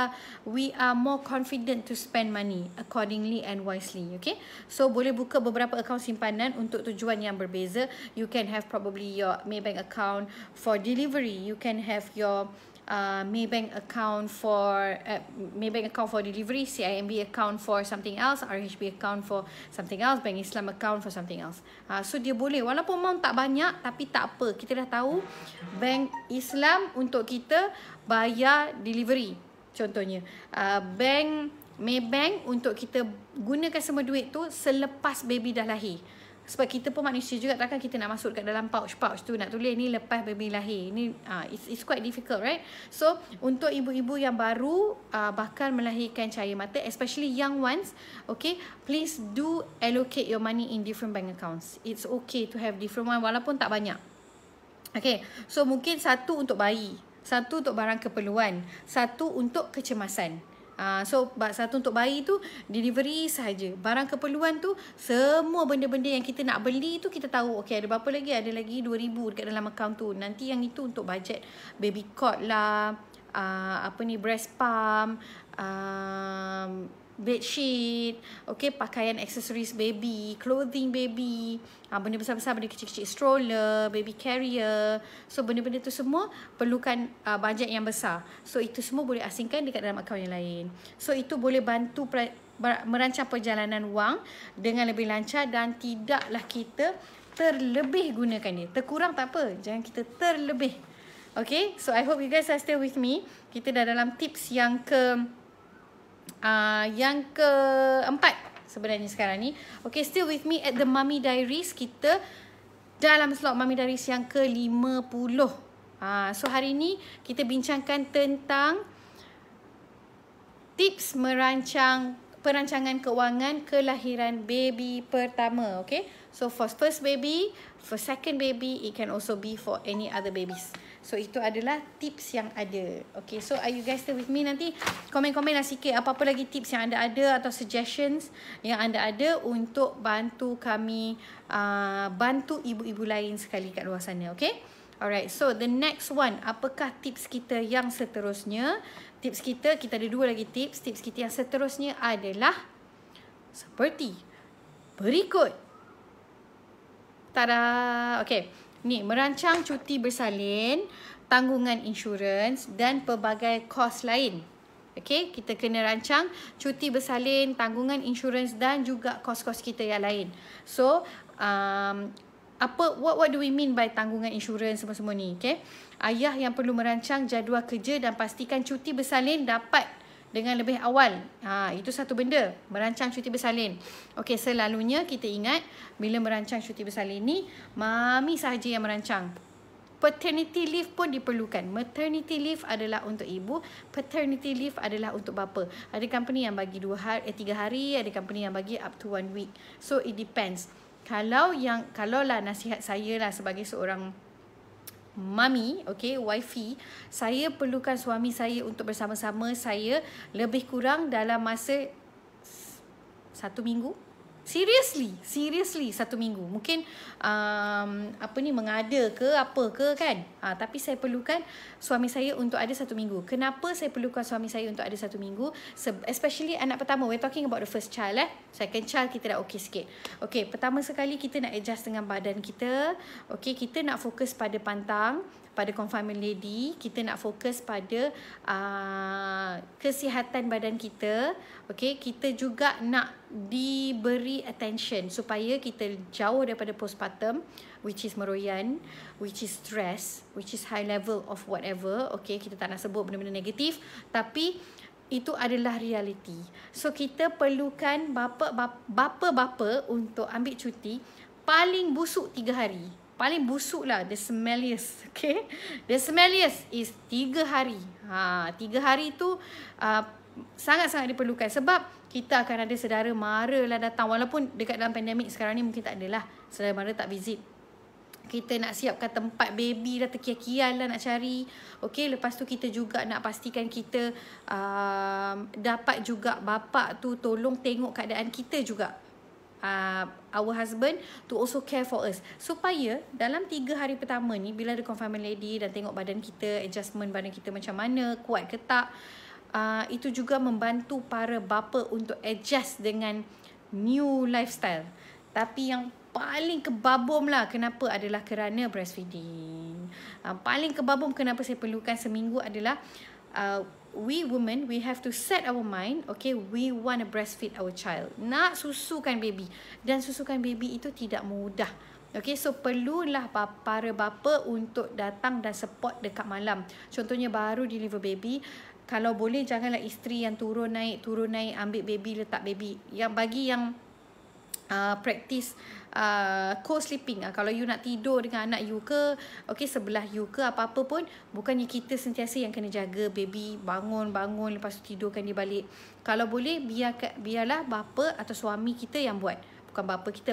are more confident to spend money accordingly and wisely. Okay, so boleh buka beberapa akaun simpanan untuk tujuan yang berbeza. You can have probably your Maybank account for delivery. You can have your Maybank account for delivery, CIMB account for something else, RHB account for something else, Bank Islam account for something else. So dia boleh, walaupun amount tak banyak, tapi tak apa, kita dah tahu Bank Islam untuk kita bayar delivery contohnya, Maybank untuk kita gunakan semua duit tu selepas baby dah lahir. Sebab kita pun manusia juga, takkan kita nak masuk kat dalam pouch tu nak tulis ni lepas baby lahir. Ni it's quite difficult, right? So untuk ibu-ibu yang baru bakal melahirkan cahaya mata, especially young ones, okay, please do allocate your money in different bank accounts. It's okay to have different one walaupun tak banyak. Okay, so mungkin satu untuk bayi, satu untuk barang keperluan, satu untuk kecemasan. So satu untuk bayi tu delivery sahaja. Barang keperluan tu semua benda-benda yang kita nak beli tu kita tahu, okay, ada berapa lagi, ada lagi 2,000 dekat dalam akaun tu. Nanti yang itu untuk bajet baby cot lah, breast pump, bedsheet, okay, pakaian accessories baby, clothing baby, benda besar-besar, benda kecil-kecil, stroller, baby carrier. So benda-benda tu semua perlukan bajet yang besar. So itu semua boleh asingkan dekat dalam akaun yang lain. So itu boleh bantu merancang perjalanan wang dengan lebih lancar dan tidaklah kita terlebih gunakan dia. Terkurang tak apa, jangan kita terlebih. Okay, so I hope you guys are still with me. Kita dah dalam tips yang keempat sebenarnya sekarang ni. Okay, still with me at the Mummy Diaries. Kita dalam slot Mummy Diaries yang ke-50. So hari ni kita bincangkan tentang tips perancangan kewangan kelahiran baby pertama. Okay, so for first baby, for second baby, it can also be for any other babies. So itu adalah tips yang ada. Okay, so are you guys still with me? Nanti komen-komen lah sikit apa-apa lagi tips yang anda ada atau suggestions yang anda ada untuk bantu kami, bantu ibu-ibu lain sekali kat luar sana. Okay, alright, so the next one, apakah tips kita yang seterusnya? Tips kita ada dua lagi tips. Tips kita yang seterusnya adalah seperti berikut. Tada! Okay, ni merancang cuti bersalin, tanggungan insurans dan pelbagai kos lain. Okay, kita kena rancang cuti bersalin, tanggungan insurans dan juga kos-kos kita yang lain. So, what do we mean by tanggungan insurans semua ni? Okay, ayah yang perlu merancang jadual kerja dan pastikan cuti bersalin dapat dengan lebih awal. Itu satu benda, merancang cuti bersalin. Okey, selalunya kita ingat bila merancang cuti bersalin ni, mami sahaja yang merancang. Paternity leave pun diperlukan. Maternity leave adalah untuk ibu, paternity leave adalah untuk bapa. Ada company yang bagi 3 hari, ada company yang bagi up to 1 week. So it depends. Kalau lah nasihat saya lah sebagai seorang mami, okay, wifey, saya perlukan suami saya untuk bersama-sama saya lebih kurang dalam masa 1 minggu. Seriously 1 minggu. Mungkin mengada ke apa ke kan. Tapi saya perlukan suami saya untuk ada 1 minggu. Kenapa saya perlukan suami saya untuk ada 1 minggu? Especially anak pertama. We're talking about the first child. Second child kita dah okay sikit. Okay, pertama sekali kita nak adjust dengan badan kita. Okay, kita nak fokus pada pantang, pada confinement lady. Kita nak fokus pada kesihatan badan kita. Okay, kita juga nak diberi attention supaya kita jauh daripada postpartum, which is meroyan, which is stress, which is high level of whatever. Okay, kita tak nak sebut benda-benda negatif, tapi itu adalah reality. So kita perlukan bapa-bapa untuk ambil cuti paling busuk 3 hari. Paling busuk lah, the smelliest. Okay, the smelliest is 3 hari. 3 hari tu sangat-sangat diperlukan. Sebab kita akan ada saudara mara lah datang. Walaupun dekat dalam pandemik sekarang ni mungkin tak adalah saudara mara tak visit. Kita nak siapkan tempat baby dah terkial-kial lah nak cari. Okay, lepas tu kita juga nak pastikan kita dapat juga bapa tu tolong tengok keadaan kita juga. Our husband to also care for us. Supaya dalam 3 hari pertama ni, bila ada confinement lady dan tengok badan kita, adjustment badan kita macam mana, kuat ke tak, itu juga membantu para bapa untuk adjust dengan new lifestyle. Tapi yang paling kebabom lah kenapa adalah kerana breastfeeding. Paling kebabom kenapa saya perlukan seminggu adalah we women, we have to set our mind, okay, we want to breastfeed our child. Nak susukan baby. Dan susukan baby itu tidak mudah. Okay, so perlulah para bapa untuk datang dan support dekat malam. Contohnya baru deliver baby, kalau boleh janganlah isteri yang turun naik ambil baby, letak baby. Yang bagi yang practice co-sleeping. Kalau you nak tidur dengan anak you ke, okay, sebelah you ke, apa-apa pun, bukannya kita sentiasa yang kena jaga baby bangun lepas tu tidurkan dia balik. Kalau boleh biarlah bapa atau suami kita yang buat. Bukan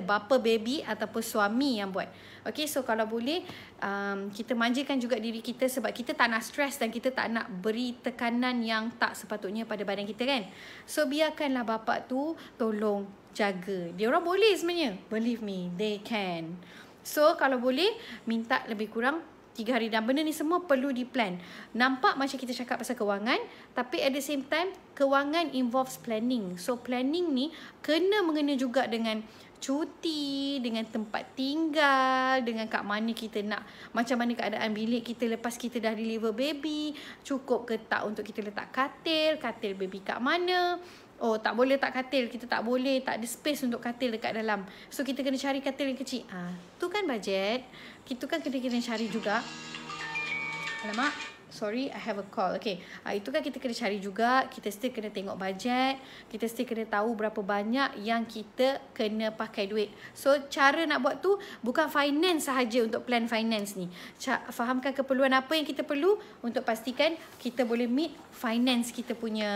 bapa baby ataupun suami yang buat. Okay, so kalau boleh kita manjakan juga diri kita, sebab kita tak nak stres dan kita tak nak beri tekanan yang tak sepatutnya pada badan kita kan. So biarkanlah bapa tu tolong jaga. Dia orang boleh sebenarnya, believe me, they can. So kalau boleh minta lebih kurang 3 hari, dan benda ni semua perlu di-plan. Nampak macam kita cakap pasal kewangan, tapi at the same time kewangan involves planning. So planning ni mengena juga dengan cuti, dengan tempat tinggal, dengan kat mana kita nak, macam mana keadaan bilik kita lepas kita dah deliver baby, cukup ke tak untuk kita letak katil baby kat mana. Oh, tak boleh tak katil, kita tak boleh, tak ada space untuk katil dekat dalam. So kita kena cari katil yang kecil. Tu kan bajet. Kita kan kena cari juga. Alamak, sorry, I have a call. Okay, itu kan kita kena cari juga. Kita still kena tengok bajet. Kita still kena tahu berapa banyak yang kita kena pakai duit. So cara nak buat tu bukan finance sahaja untuk plan finance ni. Fahamkan keperluan apa yang kita perlu untuk pastikan kita boleh meet finance kita punya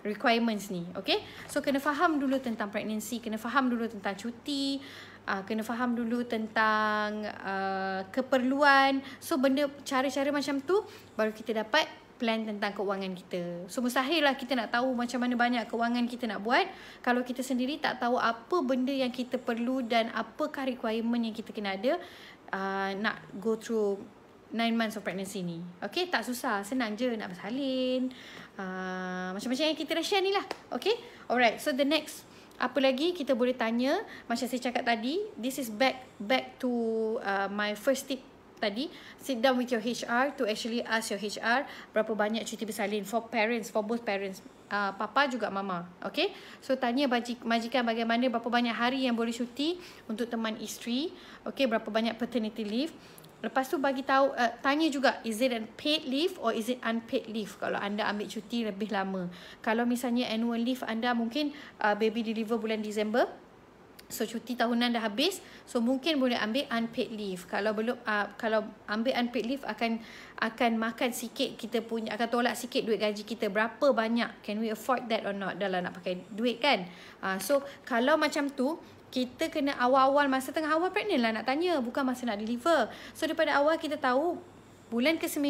requirements ni. Okay, so kena faham dulu tentang pregnancy, kena faham dulu tentang cuti, kena faham dulu tentang keperluan. So cara-cara macam tu baru kita dapat plan tentang keuangan kita. So mustahil lah kita nak tahu macam mana banyak keuangan kita nak buat kalau kita sendiri tak tahu apa benda yang kita perlu dan apakah requirement yang kita kena ada nak go through 9 months of pregnancy ni. Okay, tak susah, senang je nak bersalin, macam-macam yang kita dah share ni lah. Okay, alright, so the next, apa lagi kita boleh tanya, macam saya cakap tadi, this is back to my first tip tadi. Sit down with your HR to actually ask your HR berapa banyak cuti bersalin for parents, for both parents, papa juga mama. Okay, so tanya majikan bagaimana, berapa banyak hari yang boleh cuti untuk teman isteri. Okay, berapa banyak paternity leave. Lepas tu bagi tahu, tanya juga, is it a paid leave or is it unpaid leave kalau anda ambil cuti lebih lama. Kalau misalnya annual leave anda mungkin baby deliver bulan Disember, so cuti tahunan dah habis, so mungkin boleh ambil unpaid leave. Kalau belum, kalau ambil unpaid leave akan makan sikit kita punya, akan tolak sikit duit gaji kita. Berapa banyak, can we afford that or not? Dah lah nak pakai duit kan. So kalau macam tu, kita kena awal-awal, masa tengah awal pregnant lah nak tanya, bukan masa nak deliver. So daripada awal kita tahu bulan ke-9,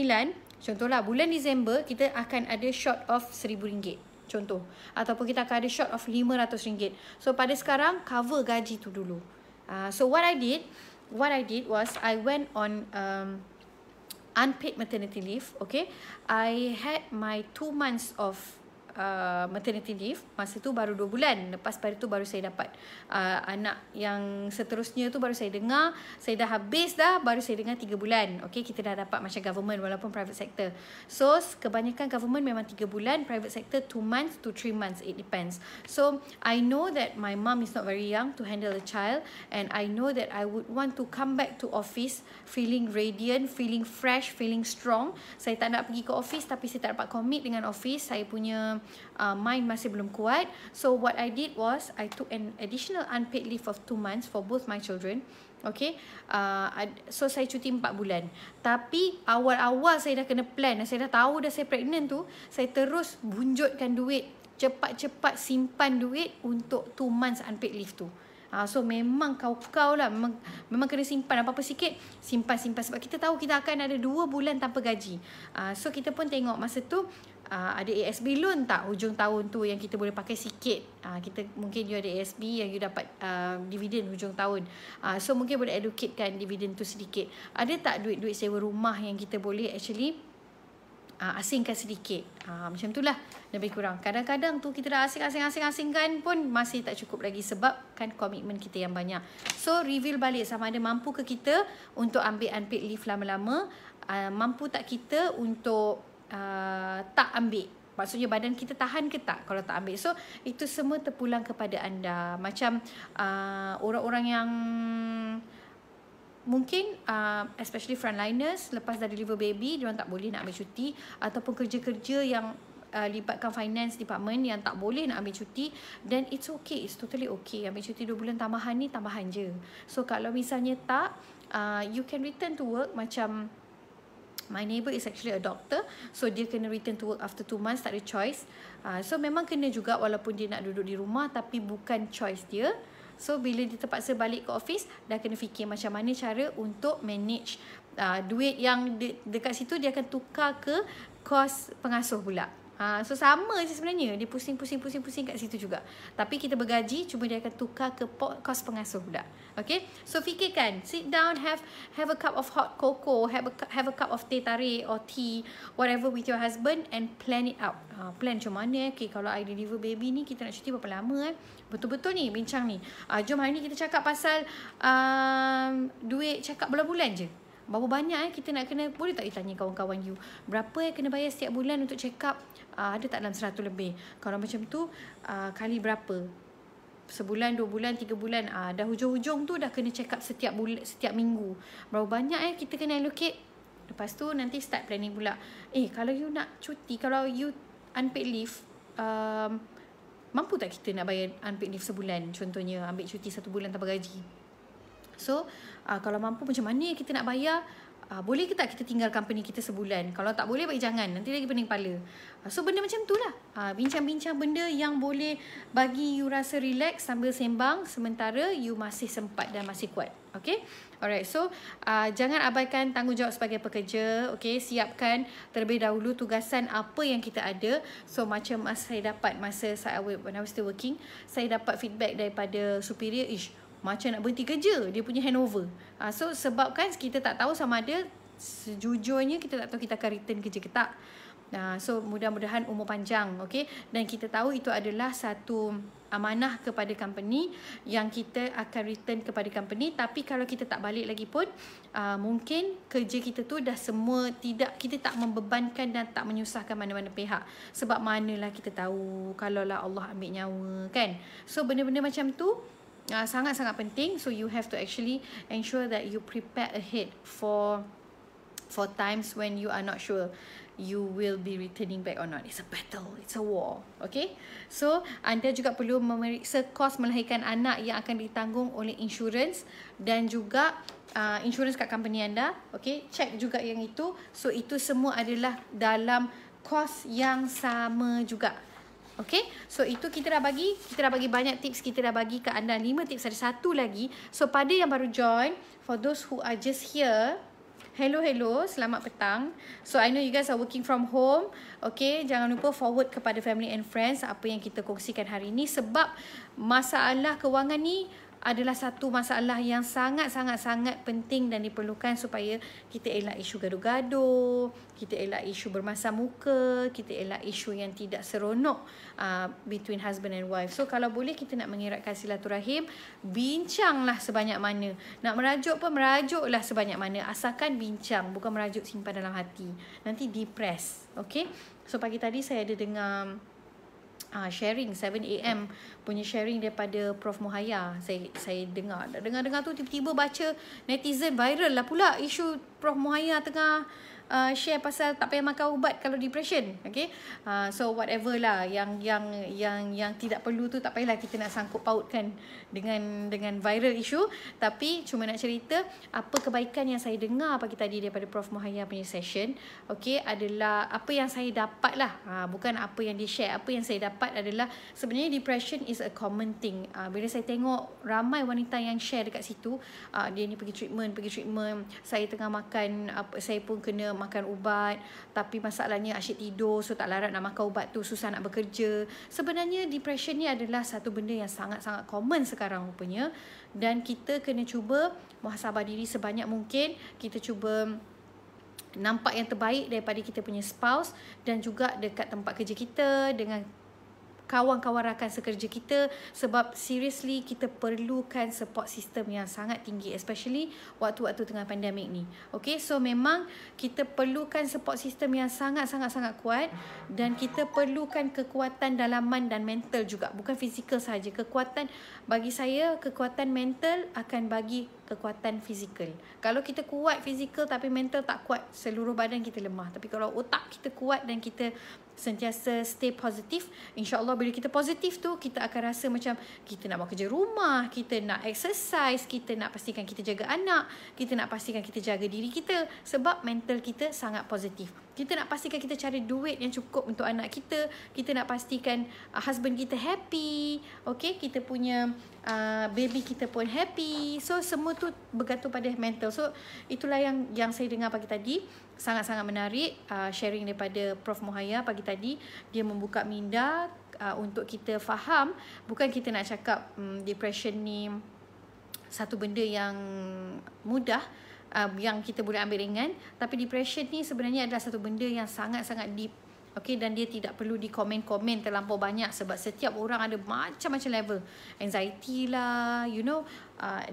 contohlah bulan Disember, kita akan ada short of RM1,000 contoh, ataupun kita akan ada short of RM500. So pada sekarang cover gaji tu dulu. So what I did was I went on unpaid maternity leave. Okay, I had my 2 months of maternity leave. Masa tu baru 2 bulan. Lepas pada tu baru saya dapat anak yang seterusnya tu, baru saya dengar. Saya dah habis dah, baru saya dengar 3 bulan. Okay, kita dah dapat macam government walaupun private sector. So kebanyakan government memang 3 bulan, private sector 2 months to 3 months, it depends. So I know that my mom is not very young to handle a child, and I know that I would want to come back to office feeling radiant, feeling fresh, feeling strong. Saya tak nak pergi ke office tapi saya tak dapat commit dengan office. Saya punya mind masih belum kuat. So what I did was I took an additional unpaid leave of 2 months for both my children. Okay, so saya cuti 4 bulan. Tapi awal-awal saya dah kena plan, saya dah tahu dah saya pregnant tu, saya terus bunjutkan duit, cepat-cepat simpan duit untuk 2 months unpaid leave tu. So memang kau lah, memang kena simpan apa-apa sikit, simpan sebab kita tahu kita akan ada 2 bulan tanpa gaji. So kita pun tengok masa tu ada ASB loan tak hujung tahun tu yang kita boleh pakai sikit. Kita mungkin you ada ASB yang you dapat dividen hujung tahun. So mungkin boleh educatekan dividen tu sedikit. Ada tak duit-duit sewa rumah yang kita boleh actually asingkan sedikit. Macam itulah lebih kurang. Kadang-kadang tu kita dah asingkan pun masih tak cukup lagi sebab kan komitmen kita yang banyak. So review balik sama ada mampu ke kita untuk ambil unpaid leave lama-lama, mampu tak kita untuk tak ambil. Maksudnya badan kita tahan ke tak kalau tak ambil. So itu semua terpulang kepada anda. Macam orang-orang yang mungkin especially frontliners lepas dah deliver baby, diorang tak boleh nak ambil cuti, ataupun kerja-kerja yang libatkan finance department yang tak boleh nak ambil cuti, then it's okay, it's totally okay. Ambil cuti 2 bulan tambahan ni tambahan je. So kalau misalnya tak, you can return to work. Macam my neighbour is actually a doctor, so dia kena return to work after 2 months, tak ada choice. So memang kena juga walaupun dia nak duduk di rumah, tapi bukan choice dia. So bila dia terpaksa balik ke office, dah kena fikir macam mana cara untuk manage duit yang dekat situ dia akan tukar ke kos pengasuh pula. So sama je sebenarnya, dia pusing kat situ juga. Tapi kita bergaji, cuma dia akan tukar ke kos pengasuh pula. Okay, so fikirkan, sit down, have a cup of hot cocoa, have a cup of teh tarik or tea, whatever with your husband, and plan it out. Plan macam mana okay, kalau I deliver baby ni, kita nak cuti berapa lama betul-betul ni bincang ni. Jom hari ni kita cakap pasal duit, cakap bulan-bulan je. Berapa banyak kita nak kena, boleh tak tanya kawan-kawan you, berapa kena bayar setiap bulan untuk check up? Ada tak dalam 100 lebih? Kalau macam tu, kali berapa? Sebulan, 2 bulan, 3 bulan, dah hujung-hujung tu dah kena check up setiap bulan, setiap minggu. Berapa banyak kita kena allocate? Lepas tu nanti start planning pula. Kalau you nak cuti, kalau you unpaid leave, mampu tak kita nak bayar unpaid leave sebulan? Contohnya ambil cuti 1 bulan tanpa gaji. So kalau mampu, macam mana kita nak bayar? Boleh ke tak kita tinggal company kita sebulan? Kalau tak boleh, baik jangan, nanti lagi pening kepala. So benda macam tu lah, bincang-bincang benda yang boleh bagi you rasa relax sambil sembang, sementara you masih sempat dan masih kuat. Okay, alright. So jangan abaikan tanggungjawab sebagai pekerja. Okay, siapkan terlebih dahulu tugasan apa yang kita ada. So macam saya dapat masa when I was still working, saya dapat feedback daripada superior, macam nak berhenti kerja, dia punya handover. So sebabkan kita tak tahu sama ada, sejujurnya kita tak tahu kita akan return kerja ke tak. So mudah-mudahan umur panjang, okay? Dan kita tahu itu adalah satu amanah kepada company yang kita akan return kepada company. Tapi kalau kita tak balik lagi pun, mungkin kerja kita tu dah semua kita tak membebankan dan tak menyusahkan mana-mana pihak. Sebab manalah kita tahu kalaulah Allah ambil nyawa, kan? So benda-benda macam tu sangat-sangat penting. So you have to actually ensure that you prepare ahead for times when you are not sure you will be returning back or not. It's a battle, it's a war. Okay, so anda juga perlu memeriksa kos melahirkan anak yang akan ditanggung oleh insurans dan juga insurans kat company anda. Okay, check juga yang itu. So itu semua adalah dalam kos yang sama juga. Okay, so itu kita dah bagi banyak tips, kita dah bagi ke anda 5 tips, ada satu lagi. So pada yang baru join, for those who are just here, hello, selamat petang. So I know you guys are working from home. Okay, jangan lupa forward kepada family and friends apa yang kita kongsikan hari ni, sebab masalah kewangan ni adalah satu masalah yang sangat-sangat penting dan diperlukan supaya kita elak isu gaduh-gaduh, kita elak isu bermasam muka, kita elak isu yang tidak seronok between husband and wife. So kalau boleh kita nak mengeratkan silaturahim, bincanglah sebanyak mana. Nak merajuk pun merajuklah sebanyak mana, asalkan bincang, bukan merajuk simpan dalam hati. Nanti depress. Okay, so pagi tadi saya ada dengar sharing 7 AM punya sharing daripada Prof Muhaya. Saya dengar tu, tiba-tiba baca netizen viral lah pula isu Prof Muhaya tengah share pasal tak payah makan ubat kalau depression. Okay, so whatever lah yang tidak perlu tu, tak payahlah kita nak sangkut pautkan dengan viral issue. Tapi cuma nak cerita apa kebaikan yang saya dengar pagi tadi daripada Prof Muhaya punya session. Okay, adalah apa yang saya dapat lah, bukan apa yang dia share. Apa yang saya dapat adalah sebenarnya depression is a common thing. Bila saya tengok ramai wanita yang share dekat situ, dia ni pergi treatment, saya tengah makan saya pun kena makan ubat, tapi masalahnya asyik tidur, so tak larat nak makan ubat tu, susah nak bekerja. Sebenarnya depression ni adalah satu benda yang sangat-sangat common sekarang rupanya, dan kita kena cuba muhasabah diri sebanyak mungkin. Kita cuba nampak yang terbaik daripada kita punya spouse, dan juga dekat tempat kerja kita, dengan kawan-kawan rakan sekerja kita, sebab seriously kita perlukan support system yang sangat tinggi, especially waktu-waktu tengah pandemik ni. Okay, so memang kita perlukan support system yang sangat-sangat kuat, dan kita perlukan kekuatan dalaman dan mental juga, bukan fizikal sahaja. Kekuatan, bagi saya, kekuatan mental akan bagi kekuatan fizikal. Kalau kita kuat fizikal tapi mental tak kuat, seluruh badan kita lemah. Tapi kalau otak kita kuat dan kita sentiasa stay positif. InsyaAllah bila kita positif tu, kita akan rasa macam kita nak buat kerja rumah, kita nak exercise, kita nak pastikan kita jaga anak, kita nak pastikan kita jaga diri kita, sebab mental kita sangat positif. Kita nak pastikan kita cari duit yang cukup untuk anak kita nak pastikan husband kita happy, okay, kita punya baby kita pun happy. So semua tu bergantung pada mental. So itulah yang saya dengar pagi tadi, sangat-sangat menarik sharing daripada Prof Muhaya pagi tadi. Dia membuka minda untuk kita faham, bukan kita nak cakap depression ni satu benda yang mudah, yang kita boleh ambil ringan, tapi depression ni sebenarnya adalah satu benda yang sangat-sangat deep. Okay, dan dia tidak perlu dikomen-komen terlampau banyak, sebab setiap orang ada macam-macam level. Anxiety lah,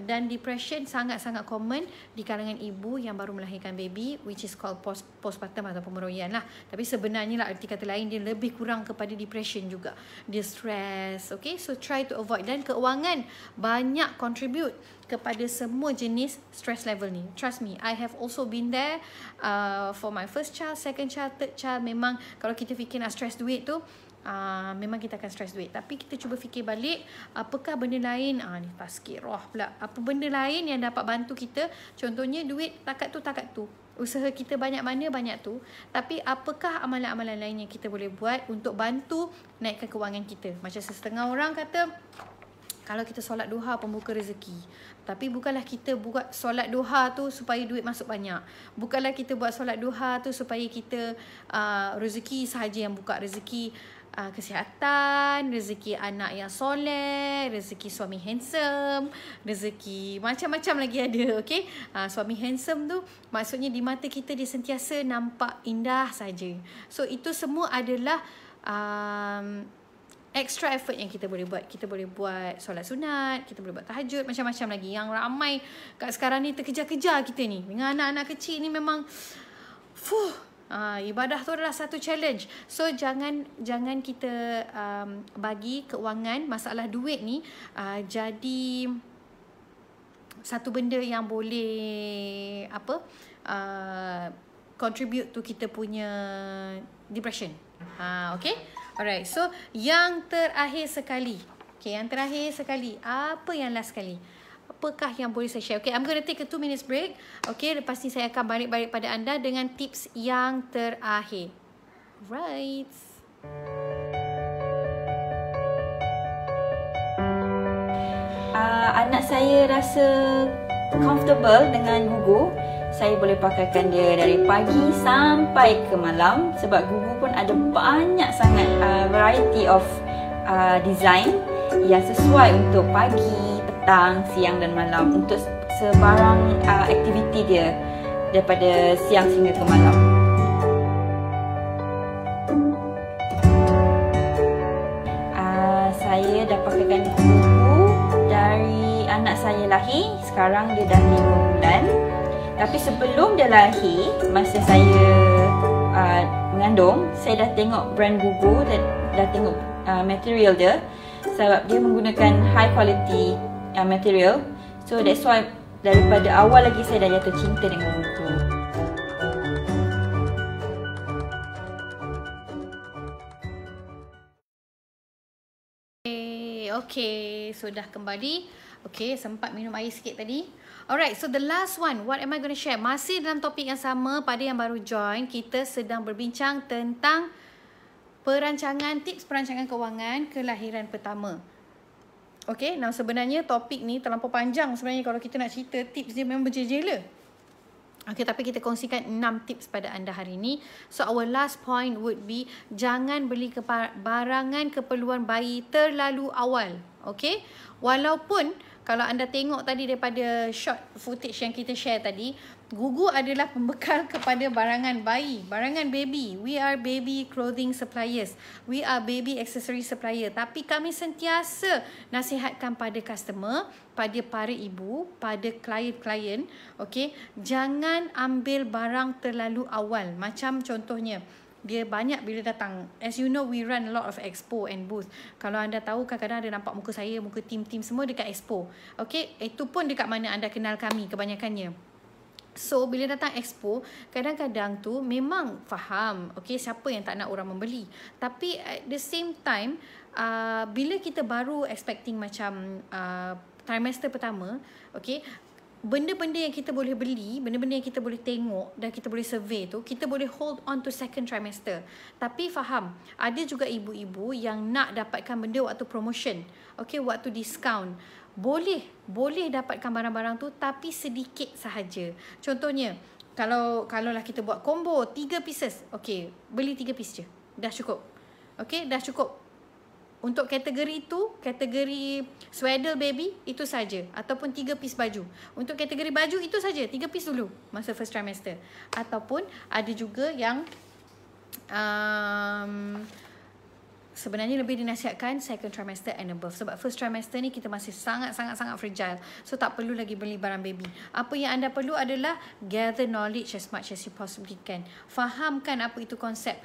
dan depression sangat-sangat common di kalangan ibu yang baru melahirkan baby, which is called postpartum atau pemeroyan lah. Tapi sebenarnya lah, arti kata lain, dia lebih kurang kepada depression juga. Dia stress, okay. So try to avoid. Dan keuangan banyak contribute kepada semua jenis stress level ni. Trust me, I have also been there for my first child, second child, third child. Memang kalau kita fikir nak stress duit tu, memang kita akan stress duit. Tapi kita cuba fikir balik, apakah benda lain, ni tazkirah pula, apa benda lain yang dapat bantu kita. Contohnya duit takat tu, usaha kita banyak mana banyak tu, tapi apakah amalan-amalan lain yang kita boleh buat untuk bantu naikkan kewangan kita. Macam setengah orang kata, kalau kita solat duha pembuka rezeki. Tapi bukanlah kita buat solat duha tu supaya duit masuk banyak. Bukanlah kita buat solat duha tu supaya kita rezeki sahaja yang buka. Rezeki kesihatan, rezeki anak yang soleh, rezeki suami handsome, rezeki macam-macam lagi ada, okay? Suami handsome tu maksudnya di mata kita dia sentiasa nampak indah saja. So itu semua adalah extra effort yang kita boleh buat. Kita boleh buat solat sunat, kita boleh buat tahajud, macam-macam lagi. Yang ramai kat sekarang ni terkejar-kejar kita ni. Dengan anak-anak kecil ni memang ibadah tu adalah satu challenge. So jangan kita bagi keuangan, masalah duit ni jadi satu benda yang boleh contribute to kita punya depression. Okay. Alright, so yang terakhir sekali. Okay, yang terakhir sekali. Apa yang last sekali? Apakah yang boleh saya share? Okay, I'm going to take a 2 minutes break. Okay, lepas ni saya akan balik pada anda dengan tips yang terakhir. Right. Anak saya rasa comfortable dengan Gugu. Saya boleh pakaikan dia dari pagi sampai ke malam, sebab Gugu pun ada banyak sangat variety of design yang sesuai untuk pagi, petang, siang dan malam, untuk sebarang aktiviti dia daripada siang sehingga ke malam. Saya dah pakaikan Gugu dari anak saya lahir. Sekarang dia dah 5 bulan. Tapi sebelum dia lahir, masa saya mengandung, saya dah tengok brand Gugu dan dah tengok material dia, sebab dia menggunakan high quality material. So that's why daripada awal lagi saya dah jatuh cinta dengan Gugu. Okay, so dah kembali. Okay, sempat minum air sikit tadi. Alright, so the last one, what am I going to share? Masih dalam topik yang sama. Pada yang baru join, kita sedang berbincang tentang tips perancangan kewangan kelahiran pertama. Okay, now sebenarnya topik ni terlampau panjang. Sebenarnya kalau kita nak cerita tips dia memang berjela-jela. Okay, tapi kita kongsikan 6 tips pada anda hari ini. So our last point would be, jangan beli barangan keperluan bayi terlalu awal. Okay, walaupun kalau anda tengok tadi daripada short footage yang kita share tadi, Gugu adalah pembekal kepada barangan bayi, barangan baby. We are baby clothing suppliers. We are baby accessory supplier. Tapi kami sentiasa nasihatkan pada customer, pada para ibu, pada klien-klien, okay, jangan ambil barang terlalu awal. Macam contohnya, dia banyak bila datang. As you know, we run a lot of expo and booth. Kalau anda tahu, kadang-kadang ada nampak muka saya, muka tim-tim semua dekat expo. Okay, itu pun dekat mana anda kenal kami kebanyakannya. So bila datang expo, kadang-kadang tu memang faham, okay, siapa yang tak nak orang membeli. Tapi at the same time, bila kita baru expecting macam trimester pertama, okay, benda-benda yang kita boleh beli, benda-benda yang kita boleh tengok dan kita boleh survey tu, kita boleh hold on to second trimester. Tapi faham, ada juga ibu-ibu yang nak dapatkan benda waktu promotion, okay, waktu discount. Boleh dapatkan barang-barang tu tapi sedikit sahaja. Contohnya, kalau lah kita buat combo 3 pieces, okey, beli 3 piece je. Dah cukup. Okey, dah cukup. Untuk kategori itu, kategori swaddle baby itu saja, ataupun 3 piece baju. Untuk kategori baju itu saja, 3 piece dulu masa first trimester. Ataupun ada juga yang sebenarnya lebih dinasihatkan second trimester and above. Sebab first trimester ni kita masih sangat fragile. So tak perlu lagi beli barang baby. Apa yang anda perlu adalah gather knowledge as much as you possibly can. Fahamkan apa itu konsep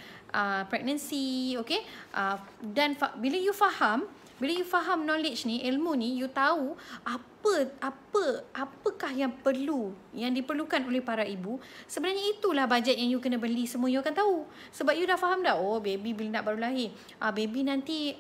pregnancy, okay? Dan bila you faham knowledge ni, ilmu ni, you tahu apakah yang diperlukan oleh para ibu. Sebenarnya itulah bajet yang you kena beli. Semua you akan tahu. Sebab you dah faham dah, oh baby bila nak baru lahir, baby nanti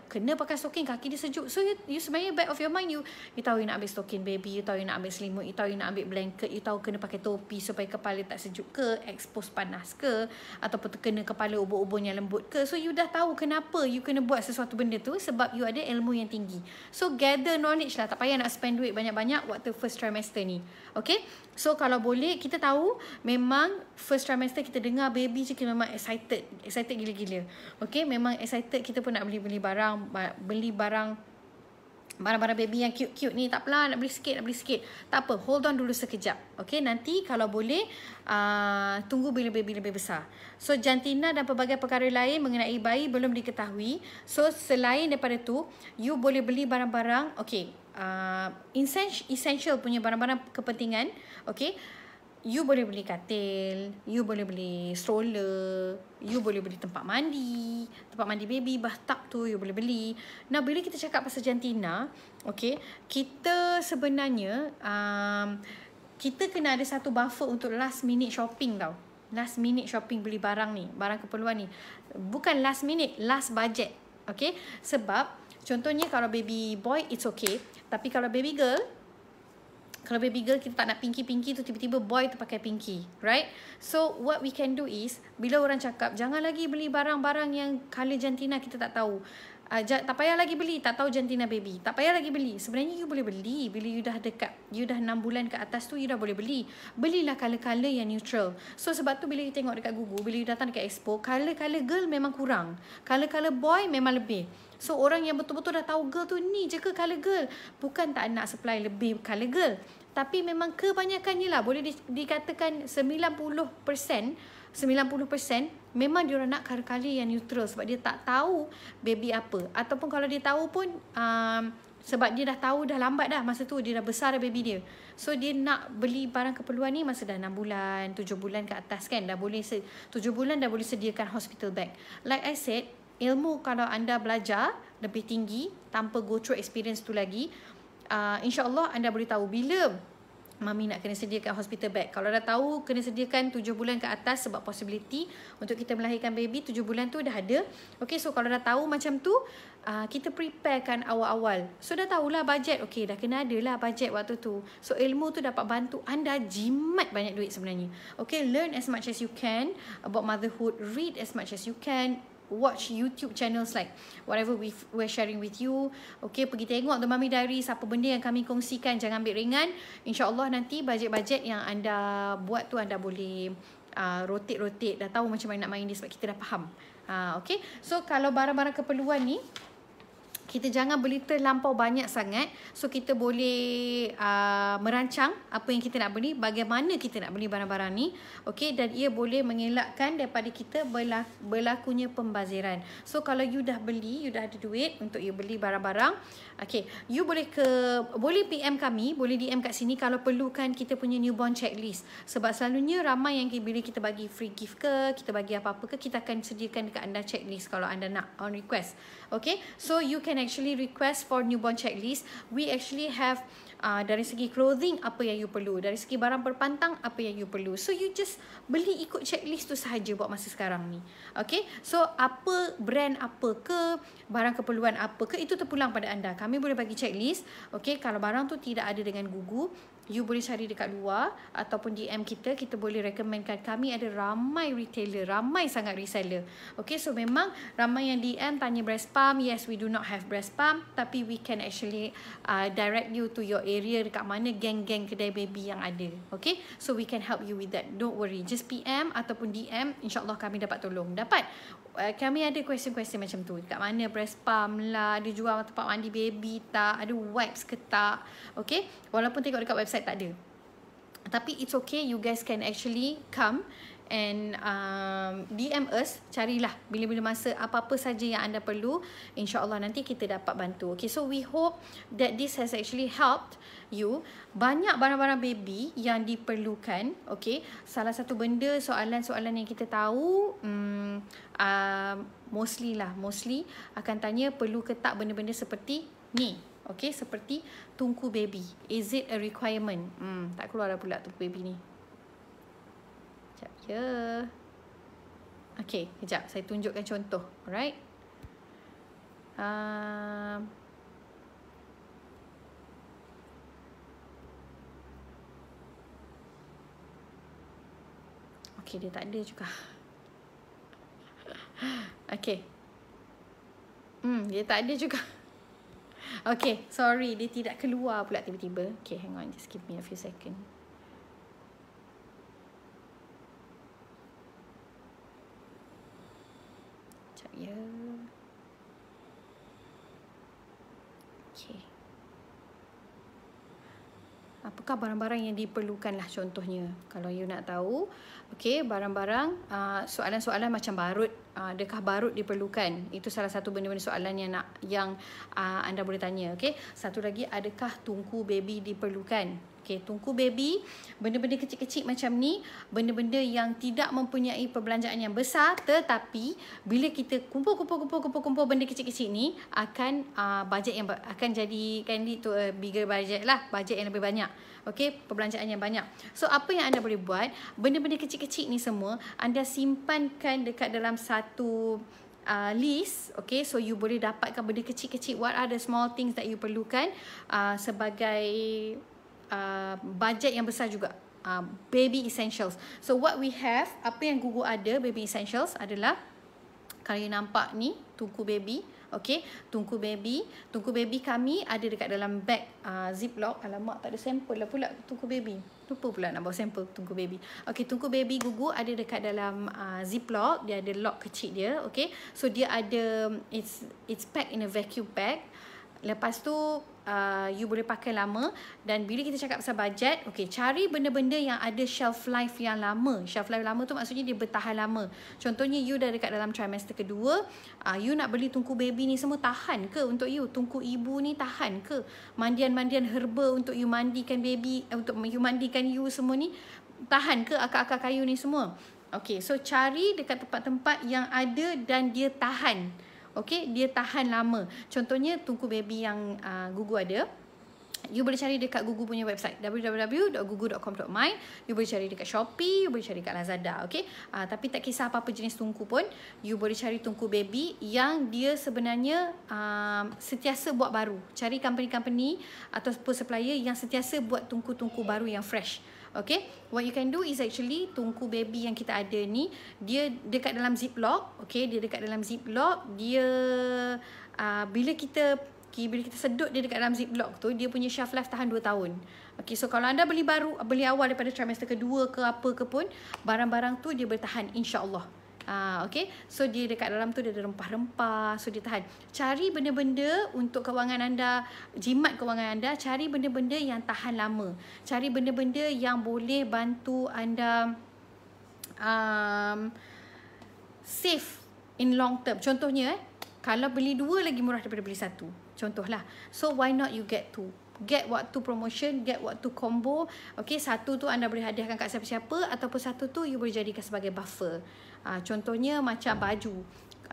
kena pakai stocking, kaki dia sejuk. So you sebenarnya back of your mind, you tahu you nak ambil stocking baby, you tahu you nak ambil selimut, you tahu you nak ambil blanket, you tahu kena pakai topi supaya kepala tak sejuk ke, expose panas ke, ataupun terkena kepala ubur-uburnya lembut ke. So you dah tahu kenapa you kena buat sesuatu benda tu, sebab you ada ilmu yang tinggi. So gather knowledge lah, tak payah nak spend duit banyak-banyak waktu first trimester ni. Okay, so kalau boleh, kita tahu memang first trimester kita dengar baby je, kita memang excited gila-gila. Okay, memang excited, kita pun nak beli barang baby yang cute-cute ni. Tak apalah, nak beli sikit. Tak apa, hold on dulu sekejap. Okay, nanti kalau boleh tunggu bila baby lebih besar. So jantina dan pelbagai perkara lain mengenai bayi belum diketahui. So selain daripada tu, you boleh beli barang-barang, okay, essential punya barang-barang kepentingan. Okay, you boleh beli katil, you boleh beli stroller, you boleh beli tempat mandi baby, bathtub tu you boleh beli. Nah, bila kita cakap pasal jantina, okay, kita sebenarnya kita kena ada satu buffer untuk last minute shopping tau. Last minute shopping beli barang ni, barang keperluan ni. Bukan last minute, last budget. Okay, sebab contohnya kalau baby boy it's okay, tapi kalau baby girl kita tak nak pinky tu, tiba-tiba boy tu pakai pinky, right? So what we can do is, bila orang cakap jangan lagi beli barang-barang yang color jantina kita tak tahu, tak payah lagi beli, tak tahu jantina baby, tak payah lagi beli. Sebenarnya you boleh beli bila you dah 6 bulan ke atas tu, you dah boleh beli. Belilah color-color yang neutral. So sebab tu bila you tengok dekat Google, bila you datang dekat expo, color-color girl memang kurang, color-color boy memang lebih. So orang yang betul-betul dah tahu girl tu ni je ke color girl, bukan tak nak supply lebih color girl, tapi memang kebanyakannya lah, boleh dikatakan 90% memang diorang nak color-color yang neutral. Sebab dia tak tahu baby apa, ataupun kalau dia tahu pun sebab dia dah tahu dah lambat dah, masa tu dia dah besar dah baby dia. So dia nak beli barang keperluan ni masa dah 6 bulan, 7 bulan ke atas kan, dah boleh 7 bulan dah boleh sediakan hospital bag. Like I said, ilmu kalau anda belajar lebih tinggi tanpa go through experience tu lagi, insyaAllah anda boleh tahu bila mami nak kena sediakan hospital bag. Kalau dah tahu kena sediakan 7 bulan ke atas, sebab possibility untuk kita melahirkan baby 7 bulan tu dah ada. Okay, so kalau dah tahu macam tu, kita preparekan awal-awal. So dah tahulah bajet, okay, dah kena ada lah bajet waktu tu. So ilmu tu dapat bantu anda jimat banyak duit sebenarnya. Okay, learn as much as you can about motherhood, read as much as you can, watch YouTube channels like whatever we're sharing with you. Okay, pergi tengok The Mummy Diaries, apa benda yang kami kongsikan, jangan ambil ringan. InsyaAllah nanti bajet-bajet yang anda buat tu anda boleh rotate, dah tahu macam mana nak main dia, sebab kita dah faham. Okay, so kalau barang-barang keperluan ni, kita jangan beli terlampau banyak sangat. So kita boleh merancang apa yang kita nak beli, bagaimana kita nak beli barang-barang ni. Okay, dan ia boleh mengelakkan daripada kita berlakunya pembaziran. So kalau you dah beli, you dah ada duit untuk you beli barang-barang, okay, you boleh PM kami, boleh DM kat sini kalau perlukan kita punya newborn checklist. Sebab selalunya ramai yang bila kita bagi free gift ke, kita bagi apa-apa ke, kita akan sediakan dekat anda checklist kalau anda nak on request. Okay, so you can actually request for newborn checklist. We actually have dari segi clothing apa yang you perlu, dari segi barang berpantang apa yang you perlu. So you just beli ikut checklist tu sahaja buat masa sekarang ni. Okay, so apa brand apa ke, barang keperluan apa ke, itu terpulang pada anda. Kami boleh bagi checklist. Okay, kalau barang tu tidak ada dengan Gugu, you boleh cari dekat luar ataupun DM kita. Kita boleh recommendkan. Kami ada ramai retailer, ramai sangat reseller. Okay, so memang ramai yang DM tanya breast pump. Yes, we do not have breast pump, tapi we can actually direct you to your area, dekat mana geng-geng kedai baby yang ada. Okay, so we can help you with that. Don't worry, just PM ataupun DM, insyaAllah kami dapat tolong. Dapat. Kami ada question-question macam tu. Dekat mana breast pump lah, ada jual tempat mandi baby tak, ada wipes ke tak. Okay, walaupun tengok dekat website tak ada, tapi it's okay, you guys can actually come and DM us, carilah bila-bila masa apa-apa saja yang anda perlu. InsyaAllah nanti kita dapat bantu. Okay, so we hope that this has actually helped you. Banyak barang-barang baby yang diperlukan. Okay, salah satu benda, soalan-soalan yang kita tahu, mostly akan tanya perlu ke tak benda-benda seperti ni. Okay, seperti tungku baby. Is it a requirement? Tak keluar dah pula tungku baby ni. Sekejap je. Okay, kejap. Saya tunjukkan contoh. Alright. Okay, dia tak ada juga. Okay. Dia tak ada juga. Okay, sorry. Dia tidak keluar pula tiba-tiba. Okay, hang on. Just give me a few seconds. Sekejap ya. Okay. Apakah barang-barang yang diperlukan lah contohnya. Kalau you nak tahu. Okay, barang-barang. Soalan-soalan macam barut. Adakah barut diperlukan? Itu salah satu benda-benda soalan yang anda boleh tanya. Okay, satu lagi, adakah tungku baby diperlukan? Okay, tungku baby, benda-benda kecil-kecil macam ni, benda-benda yang tidak mempunyai perbelanjaan yang besar, tetapi bila kita kumpul benda kecil-kecil ni, akan bajet yang akan jadikan itu bigger budget lah, bajet yang lebih banyak. Okay, perbelanjaan yang banyak. So apa yang anda boleh buat, benda-benda kecil-kecil ni semua anda simpankan dekat dalam satu list. Okay, so you boleh dapatkan benda kecil-kecil, what are the small things that you perlukan sebagai budget yang besar juga. Baby essentials. So what we have, apa yang Gugu ada, baby essentials adalah, kalau you nampak ni, tungku baby. Okay, tungku baby kami ada dekat dalam bag ziplock. Alamak, tak ada sampel lah pula tungku baby. Lupa pula nak bawa sampel tungku baby. Okay, tungku baby Gugu ada dekat dalam ziplock. Dia ada lock kecil dia. Okay, so dia ada, it's packed in a vacuum bag. Lepas tu you boleh pakai lama. Dan bila kita cakap pasal budget, okay, cari benda-benda yang ada shelf life yang lama. Shelf life lama tu maksudnya dia bertahan lama. Contohnya you dah dekat dalam trimester kedua, you nak beli tungku baby ni semua, tahan ke untuk you? Tungku ibu ni tahan ke? Mandian-mandian herba untuk you mandikan baby, untuk you mandikan you semua ni, tahan ke akar-akar kayu ni semua? Okay, so cari dekat tempat-tempat yang ada dan dia tahan. Okay, dia tahan lama. Contohnya tungku baby yang Gugu ada, you boleh cari dekat Gugu punya website, www.gugu.com.my. You boleh cari dekat Shopee, you boleh cari dekat Lazada. Okay, tapi tak kisah apa-apa jenis tungku pun, you boleh cari tungku baby yang dia sebenarnya sentiasa buat baru. Cari company-company ataupun supplier yang sentiasa buat tungku-tungku baru yang fresh. Okay, what you can do is actually tungku baby yang kita ada ni, dia dekat dalam ziplock. Okay, dia dekat dalam ziplock. Dia bila kita sedut dia dekat dalam ziplock tu, dia punya shelf life tahan 2 tahun. Okay, so kalau anda beli awal daripada trimester kedua ke apa ke pun, barang-barang tu dia bertahan, insya-Allah. Okay, so dia dekat dalam tu dia ada rempah-rempah, so dia tahan. Cari benda-benda untuk kewangan anda, jimat kewangan anda. Cari benda-benda yang tahan lama. Cari benda-benda yang boleh bantu anda save in long term. Contohnya kalau beli 2 lagi murah daripada beli 1. Contohlah. So why not you get 2? Get waktu promotion, get waktu combo. Okay, 1 tu anda boleh hadiahkan kat siapa-siapa, ataupun 1 tu you boleh jadikan sebagai buffer. Contohnya macam baju.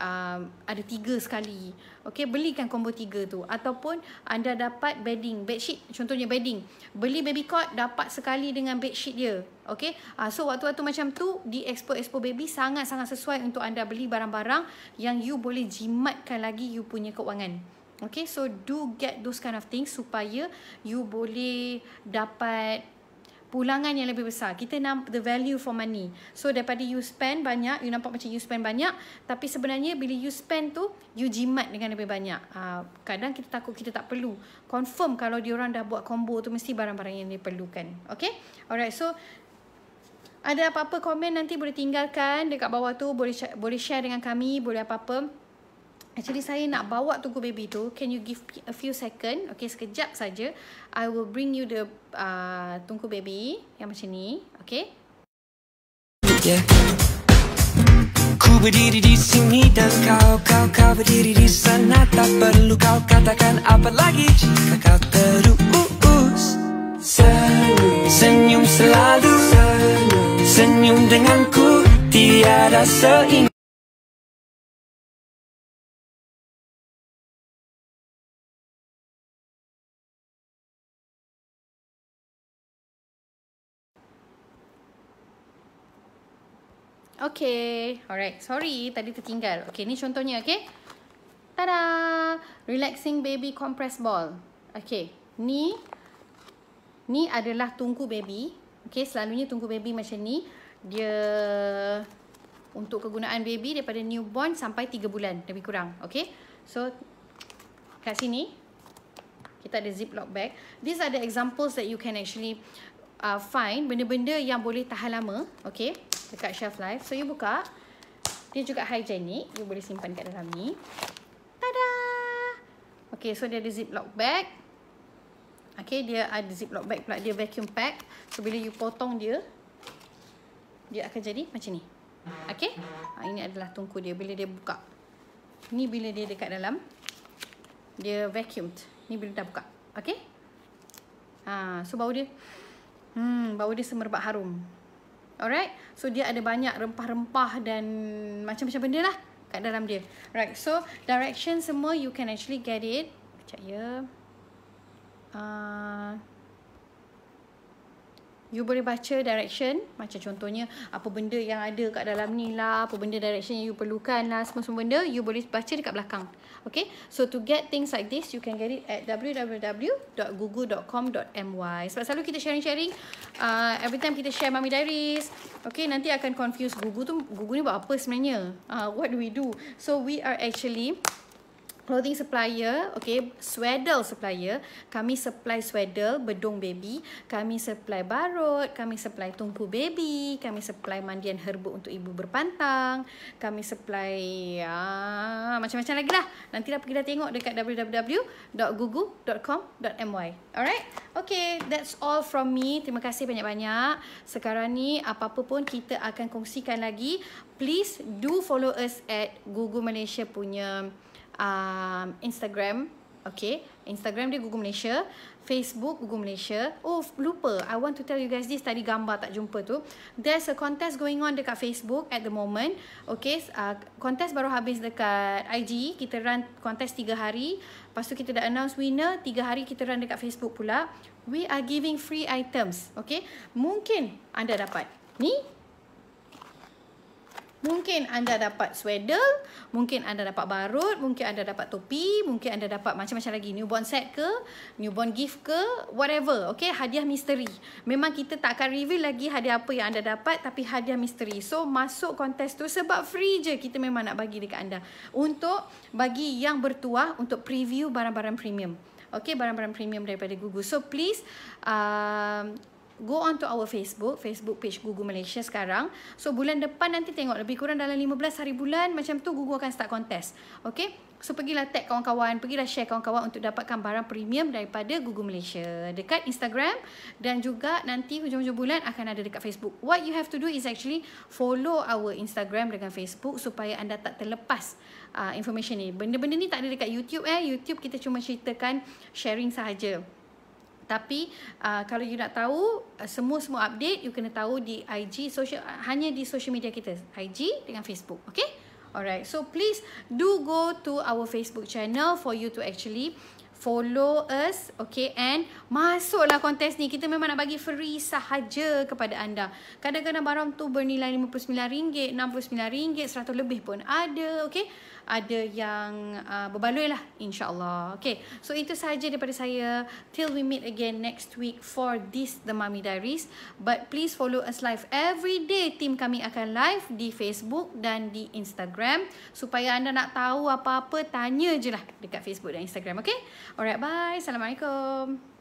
ada 3 sekali. Okay, belikan combo 3 tu. Ataupun anda dapat bedding, bedsheet, contohnya bedding. Beli baby cot, dapat sekali dengan bedsheet dia. Okay, so waktu-waktu macam tu di Expo Baby sangat-sangat sesuai untuk anda beli barang-barang yang you boleh jimatkan lagi you punya keuangan. Okay, so do get those kind of things supaya you boleh dapat pulangan yang lebih besar. Kita nampak the value for money. So daripada you spend banyak, you nampak macam you spend banyak, tapi sebenarnya bila you spend tu, you jimat dengan lebih banyak. Kadang kita takut kita tak perlu. Confirm kalau diorang dah buat combo tu, mesti barang-barang yang dia perlukan. Okay, alright, so ada apa-apa komen nanti boleh tinggalkan dekat bawah tu, boleh share dengan kami, boleh apa-apa. Actually saya nak bawa tungku baby tu. Can you give a few second? Okay, sekejap saja. I will bring you the tungku baby yang macam ni. Okay. Yeah. Ku berdiri di sini dan kau berdiri di sana. Tak perlu kau katakan apa lagi jika kau terus senyum selalu. Senyum denganku tiada seindah. Okay, alright. Sorry, tadi tertinggal. Okay, ni contohnya, okay. Tada! Relaxing baby compress ball. Okay, ni adalah tungku baby. Okay, selalunya tungku baby macam ni. Dia untuk kegunaan baby daripada newborn sampai 3 bulan, lebih kurang. Okay, so kat sini kita ada ziplock bag. These are the examples that you can actually find. Benda-benda yang boleh tahan lama. Okay, dekat shelf life. So you buka, dia juga hygienic, you boleh simpan kat dalam ni. Tada! Okay, so dia ada ziplock bag. Okay, dia ada ziplock bag pula, dia vacuum pack. So bila you potong dia akan jadi macam ni. Okay, ini adalah tungku dia bila dia buka. Ni bila dia dekat dalam, dia vacuumed. Ni bila dah buka. Okay, so bau dia semerbak harum. Alright, so dia ada banyak rempah-rempah dan macam-macam benda lah kat dalam dia. Right, so direction semua you can actually get it. Sekejap ya. You boleh baca direction, macam contohnya apa benda yang ada kat dalam ni lah, apa benda direction yang you perlukan lah, semua benda you boleh baca dekat belakang. Okay, so to get things like this, you can get it at www.gugu.com.my. Sebab selalu kita sharing-sharing, every time kita share Mami Diaries, okay, nanti akan confuse Gugu ni buat apa sebenarnya? What do we do? So we are actually clothing supplier, okay, swaddle supplier. Kami supply swaddle, bedung baby. Kami supply barut, kami supply tungku baby, kami supply mandian herba untuk ibu berpantang. Kami supply macam-macam lagi lah. Nanti dah pergi dah tengok dekat www.gugu.com.my. Alright, okay, that's all from me. Terima kasih banyak-banyak. Sekarang ni apa-apa pun kita akan kongsikan lagi. Please do follow us at Gugu Malaysia punya Instagram. Okay, Instagram dia Gugu Malaysia, Facebook Gugu Malaysia. Oh, lupa, I want to tell you guys this, tadi gambar tak jumpa tu. There's a contest going on dekat Facebook at the moment. Okay, contest baru habis dekat IG. Kita run contest 3 hari. Lepas tu kita dah announce winner. 3 hari kita run dekat Facebook pula. We are giving free items. Okay, mungkin anda dapat ni, mungkin anda dapat swaddle, mungkin anda dapat barut, mungkin anda dapat topi, mungkin anda dapat macam-macam lagi, newborn set ke, newborn gift ke, whatever. Okay, hadiah misteri. Memang kita tak akan reveal lagi hadiah apa yang anda dapat, tapi hadiah misteri. So masuk kontes tu sebab free je, kita memang nak bagi dekat anda. Untuk bagi yang bertuah untuk preview barang-barang premium. Okay, barang-barang premium daripada Gugu. So please go on to our Facebook page Gugu Malaysia sekarang. So bulan depan nanti tengok lebih kurang dalam 15 hari bulan macam tu Gugu akan start kontes. Okay, so pergilah tag kawan-kawan, pergilah share kawan-kawan untuk dapatkan barang premium daripada Gugu Malaysia dekat Instagram, dan juga nanti hujung-hujung bulan akan ada dekat Facebook. What you have to do is actually follow our Instagram dengan Facebook supaya anda tak terlepas information ni. Benda-benda ni tak ada dekat YouTube. YouTube kita cuma ceritakan sharing sahaja. Tapi kalau you nak tahu semua update, you kena tahu di IG, hanya di social media kita, IG dengan Facebook. Okay? Alright, so please do go to our Facebook channel for you to actually follow us, okay, and masuklah kontes ni. Kita memang nak bagi free sahaja kepada anda. Kadang-kadang barang tu bernilai RM59, RM69, RM100 lebih pun ada, okay. Ada yang berbaloi lah, insyaAllah. Okay, so itu sahaja daripada saya. Till we meet again next week for this The Mummy Diaries. But please follow us live every day. Tim kami akan live di Facebook dan di Instagram. Supaya anda nak tahu apa-apa, tanya je lah dekat Facebook dan Instagram, okay. Alright, bye. Assalamualaikum.